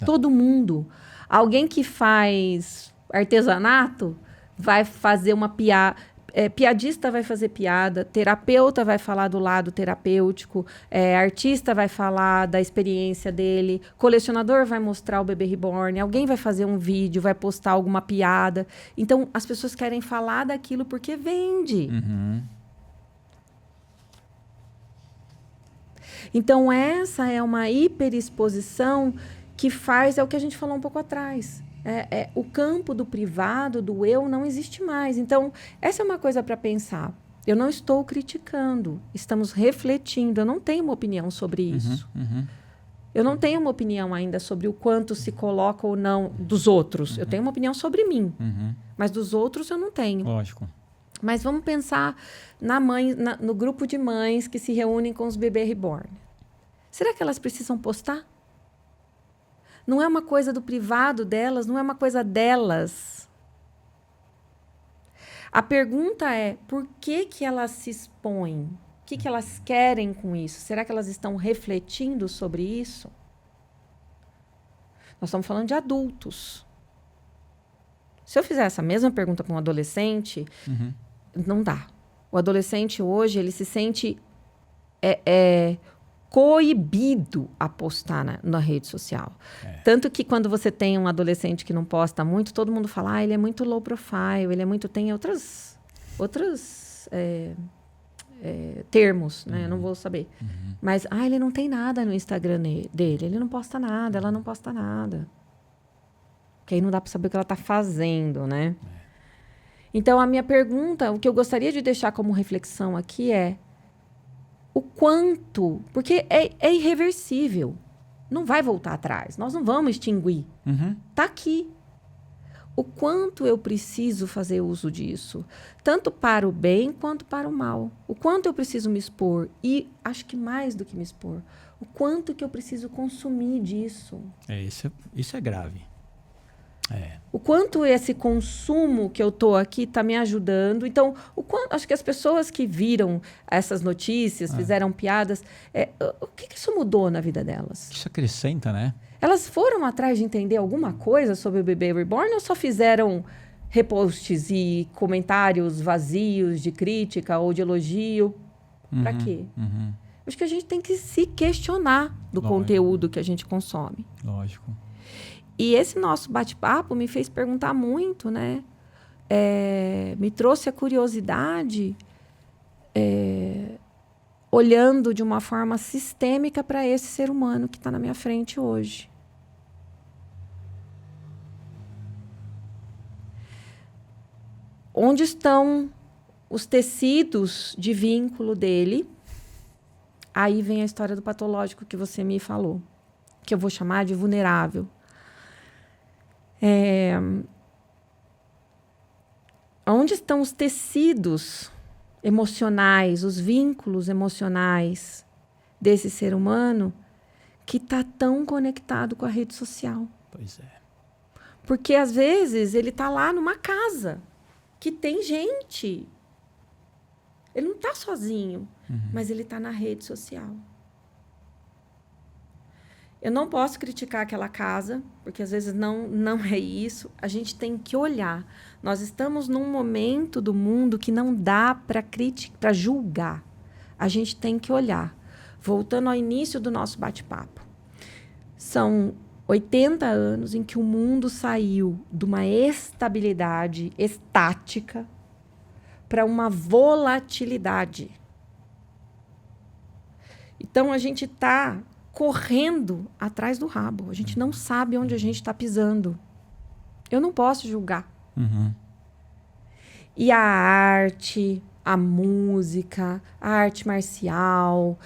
Todo mundo. Alguém que faz artesanato vai fazer uma piada. Piadista vai fazer piada, terapeuta vai falar do lado terapêutico, artista vai falar da experiência dele, colecionador vai mostrar o Bebê Reborn, alguém vai fazer um vídeo, vai postar alguma piada. Então, as pessoas querem falar daquilo porque vende. Então, essa é uma hiperexposição que faz, é o que a gente falou um pouco atrás. O campo do privado, do eu, não existe mais. Então, essa é uma coisa para pensar. Eu não estou criticando, estamos refletindo. Eu não tenho uma opinião sobre isso. Eu não tenho uma opinião ainda sobre o quanto se coloca ou não dos outros. Eu tenho uma opinião sobre mim, mas dos outros eu não tenho. Lógico. Mas vamos pensar no grupo de mães que se reúnem com os bebês reborn. Será que elas precisam postar? Não é uma coisa do privado delas, não é uma coisa delas. A pergunta é, por que elas se expõem? O que elas querem com isso? Será que elas estão refletindo sobre isso? Nós estamos falando de adultos. Se eu fizer essa mesma pergunta para um adolescente, não dá. O adolescente hoje, ele se sente coibido a postar na rede social. Tanto que quando você tem um adolescente que não posta muito, todo mundo fala, ele é muito low profile, ele é muito... Tem outros termos, né? Eu não vou saber. Mas, ele não tem nada no Instagram dele, ele não posta nada, ela não posta nada. Porque aí não dá para saber o que ela está fazendo, né? Então, a minha pergunta, o que eu gostaria de deixar como reflexão aqui é o quanto... Porque é irreversível. Não vai voltar atrás. Nós não vamos extinguir. Está aqui. O quanto eu preciso fazer uso disso. Tanto para o bem quanto para o mal. O quanto eu preciso me expor. E acho que mais do que me expor. O quanto que eu preciso consumir disso. Isso é grave. O quanto esse consumo que eu estou aqui está me ajudando. Então, acho que as pessoas que viram essas notícias, fizeram piadas, o que isso mudou na vida delas? Isso acrescenta, né? Elas foram atrás de entender alguma coisa sobre o Bebê Reborn ou só fizeram reposts e comentários vazios de crítica ou de elogio? Para quê? Acho que a gente tem que se questionar do conteúdo que a gente consome. Lógico. E esse nosso bate-papo me fez perguntar muito, né? Me trouxe a curiosidade, olhando de uma forma sistêmica para esse ser humano que está na minha frente hoje. Onde estão os tecidos de vínculo dele? Aí vem a história do patológico que você me falou, que eu vou chamar de vulnerável. Onde estão os tecidos emocionais, os vínculos emocionais desse ser humano que está tão conectado com a rede social? Pois é. Porque, às vezes, ele está lá numa casa que tem gente. Ele não está sozinho, mas ele está na rede social. Eu não posso criticar aquela casa, porque, às vezes, não é isso. A gente tem que olhar. Nós estamos num momento do mundo que não dá para julgar. A gente tem que olhar. Voltando ao início do nosso bate-papo. São 80 anos em que o mundo saiu de uma estabilidade estática para uma volatilidade. Então, a gente está correndo atrás do rabo. A gente não sabe onde a gente está pisando. Eu não posso julgar. E a arte, a música, a arte marcial,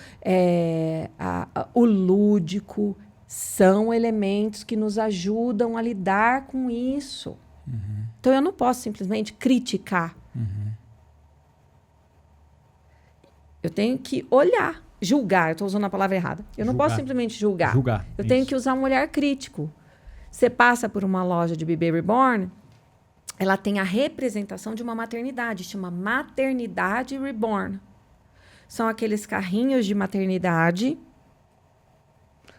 o lúdico, são elementos que nos ajudam a lidar com isso. Então, eu não posso simplesmente criticar. Eu tenho que olhar. Julgar, eu estou usando a palavra errada. Eu não posso simplesmente julgar. Eu tenho que usar um olhar crítico. Você passa por uma loja de bebê reborn, ela tem a representação de uma maternidade, chama Maternidade Reborn. São aqueles carrinhos de maternidade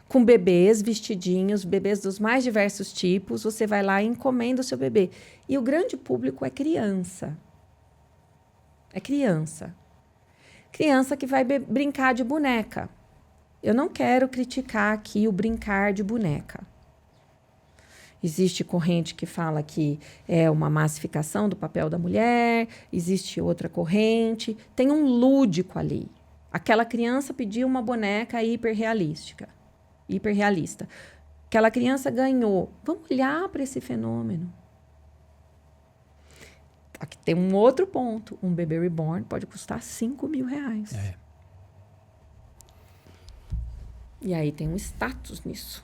com bebês vestidinhos, bebês dos mais diversos tipos. Você vai lá e encomenda o seu bebê. E o grande público é criança. É criança. Criança que vai brincar de boneca. Eu não quero criticar aqui o brincar de boneca. Existe corrente que fala que é uma massificação do papel da mulher, existe outra corrente. Tem um lúdico ali. Aquela criança pediu uma boneca hiperrealista. Aquela criança ganhou. Vamos olhar para esse fenômeno. Aqui tem um outro ponto. Um bebê reborn pode custar R$5.000. E aí tem um status nisso.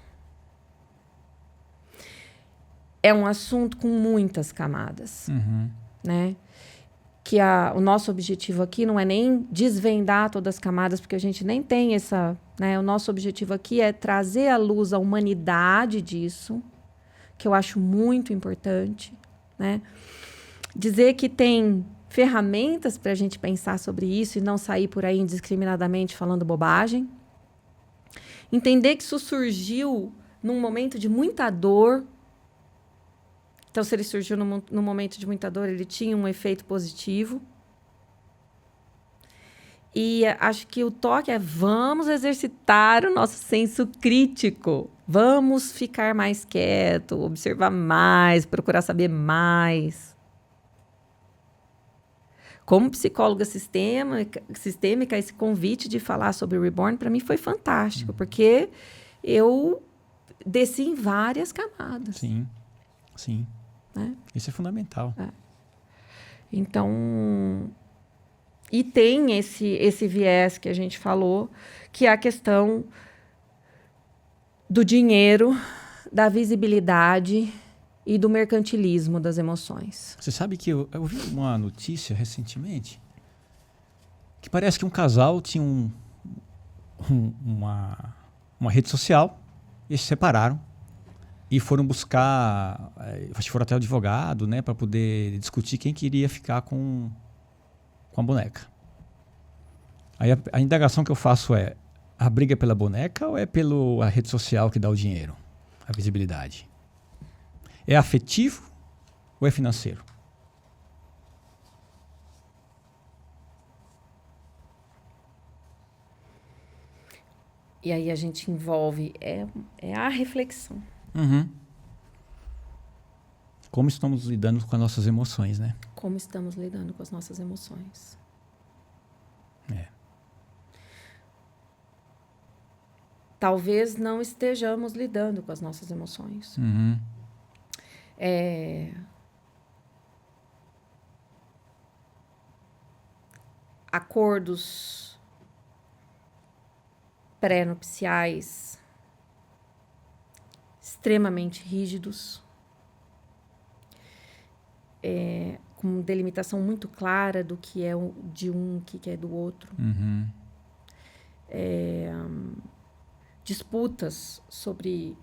É um assunto com muitas camadas. Né? Que o nosso objetivo aqui não é nem desvendar todas as camadas, porque a gente nem tem essa... Né? O nosso objetivo aqui é trazer à luz a humanidade disso, que eu acho muito importante. Né? Dizer que tem ferramentas para a gente pensar sobre isso e não sair por aí indiscriminadamente falando bobagem. Entender que isso surgiu num momento de muita dor. Então, se ele surgiu num momento de muita dor, ele tinha um efeito positivo. E acho que o toque é: vamos exercitar o nosso senso crítico. Vamos ficar mais quieto, observar mais, procurar saber mais. Como psicóloga sistêmica, esse convite de falar sobre o Reborn, para mim, foi fantástico, porque eu desci em várias camadas. Sim. Né? Isso é fundamental. Então, e tem esse viés que a gente falou, que é a questão do dinheiro, da visibilidade e do mercantilismo das emoções. Você sabe que eu vi uma notícia recentemente que parece que um casal tinha uma rede social e eles se separaram e foram buscar, acho que foram até o advogado, né, para poder discutir quem queria ficar com a boneca. Aí a indagação que eu faço é: a briga é pela boneca ou é pela rede social que dá o dinheiro, a visibilidade? É afetivo ou é financeiro? E aí a gente envolve a reflexão. Como estamos lidando com as nossas emoções, né? Como estamos lidando com as nossas emoções. Talvez não estejamos lidando com as nossas emoções. Acordos pré-nupciais extremamente rígidos, com delimitação muito clara do que é de um, o que é do outro. Disputas sobre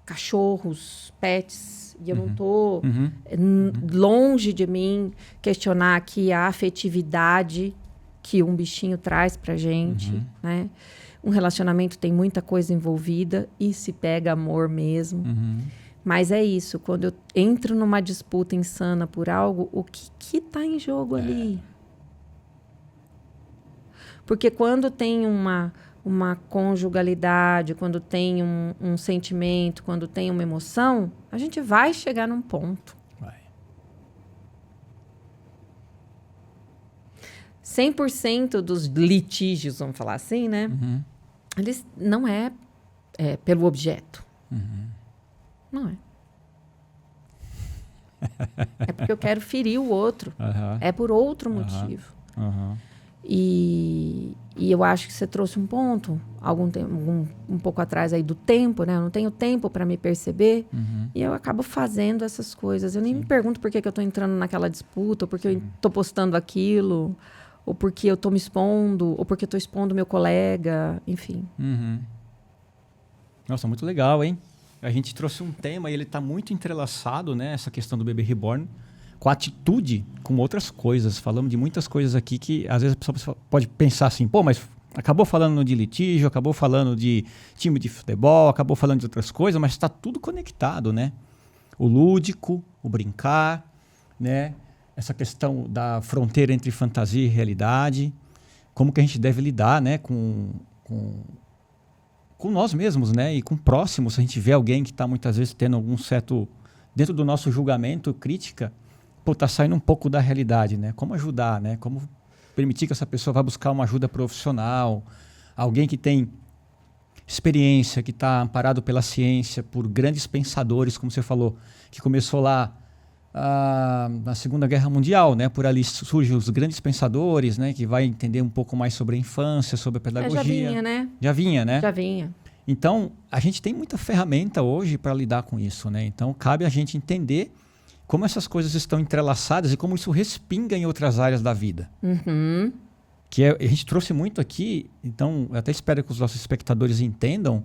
cachorros, pets, e eu não estou longe de mim questionar aqui a afetividade que um bichinho traz pra gente, né? Um relacionamento tem muita coisa envolvida e se pega amor mesmo. Mas é isso, quando eu entro numa disputa insana por algo, o que tá em jogo ali? Porque quando tem uma conjugalidade, quando tem um sentimento, quando tem uma emoção, a gente vai chegar num ponto. Vai. 100% dos litígios, vamos falar assim, né? Eles não é pelo objeto. Não é. É porque eu quero ferir o outro. É por outro motivo. E eu acho que você trouxe um ponto, um pouco atrás aí do tempo, né? Eu não tenho tempo para me perceber e eu acabo fazendo essas coisas. Eu nem me pergunto por que eu estou entrando naquela disputa, ou porque eu estou postando aquilo, ou porque eu estou me expondo, ou porque eu estou expondo meu colega, enfim. Nossa, muito legal, hein? A gente trouxe um tema e ele está muito entrelaçado, né? Essa questão do bebê reborn, com atitude, com outras coisas. Falamos de muitas coisas aqui que às vezes a pessoa pode pensar assim, pô, mas acabou falando de litígio, acabou falando de time de futebol, acabou falando de outras coisas, mas está tudo conectado, né? O lúdico, o brincar, né? Essa questão da fronteira entre fantasia e realidade, como que a gente deve lidar, né? Com nós mesmos, né? E com próximos. Se a gente vê alguém que está muitas vezes tendo algum certo, dentro do nosso julgamento, crítica, pô, tá saindo um pouco da realidade, né? Como ajudar, né? Como permitir que essa pessoa vá buscar uma ajuda profissional, alguém que tem experiência, que está amparado pela ciência, por grandes pensadores, como você falou, que começou lá na Segunda Guerra Mundial, né? Por ali surgem os grandes pensadores, né? Que vai entender um pouco mais sobre a infância, sobre a pedagogia. Já vinha, né? Já vinha, né? Já vinha. Então, a gente tem muita ferramenta hoje para lidar com isso, né? Então, cabe a gente entender como essas coisas estão entrelaçadas e como isso respinga em outras áreas da vida. Que a gente trouxe muito aqui, então eu até espero que os nossos espectadores entendam,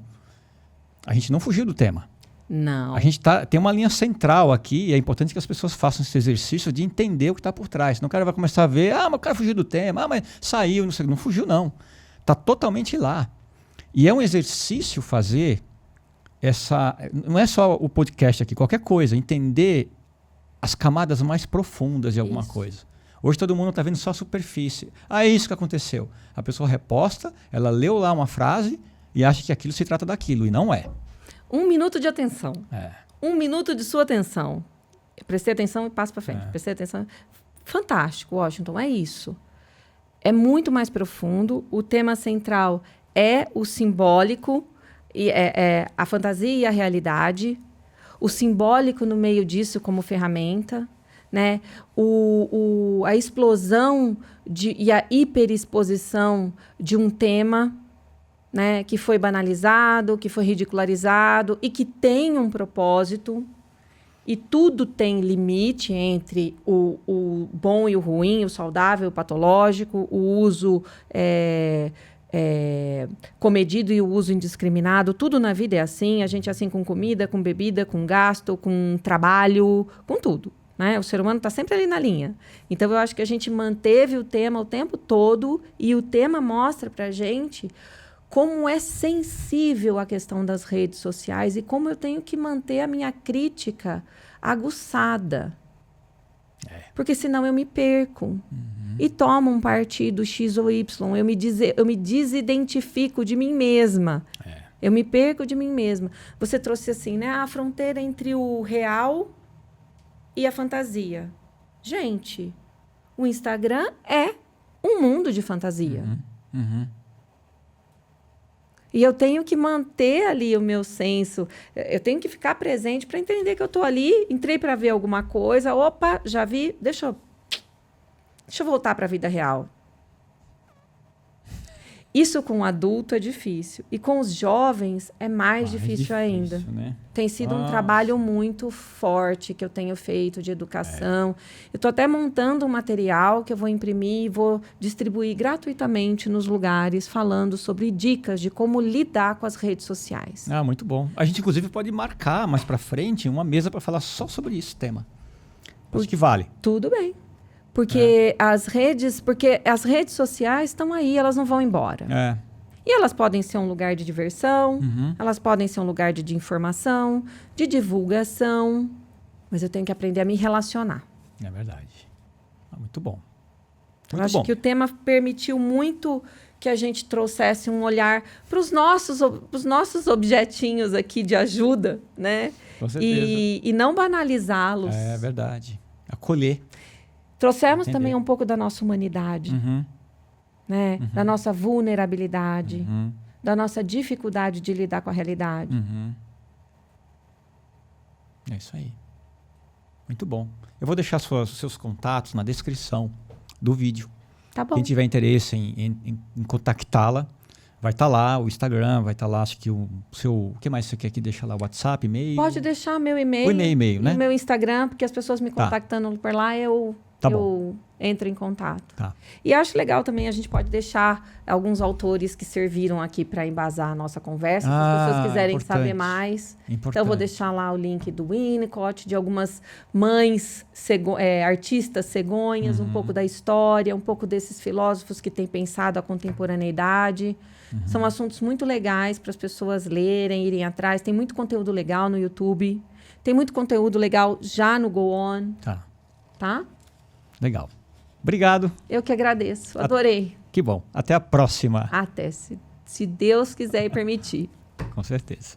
a gente não fugiu do tema. Não. A gente tem uma linha central aqui e é importante que as pessoas façam esse exercício de entender o que está por trás. Senão o cara vai começar a ver, mas o cara fugiu do tema, mas saiu, não sei, não fugiu não. Está totalmente lá. E é um exercício fazer não é só o podcast aqui, qualquer coisa, entender as camadas mais profundas de alguma coisa. Hoje todo mundo está vendo só a superfície. É isso que aconteceu. A pessoa reposta, ela leu lá uma frase e acha que aquilo se trata daquilo, e não é. 1 minuto de atenção. 1 minuto de sua atenção. Eu prestei atenção e passo para frente. Prestei atenção. Fantástico, Washington, é isso. É muito mais profundo. O tema central é o simbólico, a fantasia e a realidade. O simbólico no meio disso como ferramenta, né? A explosão e a hiperexposição de um tema, né? Que foi banalizado, que foi ridicularizado e que tem um propósito. E tudo tem limite entre o bom e o ruim, o saudável e o patológico, o uso comedido e o uso indiscriminado. Tudo na vida é assim. A gente é assim com comida, com bebida, com gasto, com trabalho, com tudo, né? O ser humano está sempre ali na linha. Então, eu acho que a gente manteve o tema o tempo todo e o tema mostra para a gente como é sensível a questão das redes sociais e como eu tenho que manter a minha crítica aguçada. Porque senão eu me perco. E tomo um partido X ou Y. Eu me desidentifico de mim mesma. Eu me perco de mim mesma. Você trouxe assim, né? A fronteira entre o real e a fantasia. Gente, o Instagram é um mundo de fantasia. E eu tenho que manter ali o meu senso. Eu tenho que ficar presente para entender que eu estou ali. Entrei para ver alguma coisa. Opa, já vi. Deixa eu voltar para a vida real. Isso com o adulto é difícil. E com os jovens é mais difícil ainda. Né? Tem sido um trabalho muito forte que eu tenho feito de educação. Eu estou até montando um material que eu vou imprimir e vou distribuir gratuitamente nos lugares, falando sobre dicas de como lidar com as redes sociais. Muito bom. A gente, inclusive, pode marcar mais para frente uma mesa para falar só sobre esse tema. Acho que vale. Tudo bem. Porque as redes sociais estão aí, elas não vão embora. E elas podem ser um lugar de diversão, elas podem ser um lugar de informação, de divulgação, mas eu tenho que aprender a me relacionar. É verdade. Muito bom. Eu acho que o tema permitiu muito que a gente trouxesse um olhar para os nossos objetinhos aqui de ajuda, né? Com certeza. E não banalizá-los. É verdade. Acolher. Trouxemos também um pouco da nossa humanidade, né? Da nossa vulnerabilidade, da nossa dificuldade de lidar com a realidade. É isso aí. Muito bom. Eu vou deixar os seus contatos na descrição do vídeo. Tá bom. Quem tiver interesse em contactá-la, vai estar lá, o Instagram, vai estar lá, acho que o que mais você quer que deixa lá? O WhatsApp, e-mail? Pode deixar meu e-mail. O e-mail, né? E meu Instagram, porque as pessoas me contactando por lá, eu entro em contato. Tá. E acho legal também, a gente pode deixar alguns autores que serviram aqui para embasar a nossa conversa, se as pessoas quiserem saber mais. Então, eu vou deixar lá o link do Winnicott, de algumas mães, artistas cegonhas, um pouco da história, um pouco desses filósofos que têm pensado a contemporaneidade. São assuntos muito legais para as pessoas lerem, irem atrás. Tem muito conteúdo legal no YouTube. Tem muito conteúdo legal já no Go On. Tá? Legal. Obrigado. Eu que agradeço. Adorei. Que bom. Até a próxima. Até, se Deus quiser e permitir. Com certeza.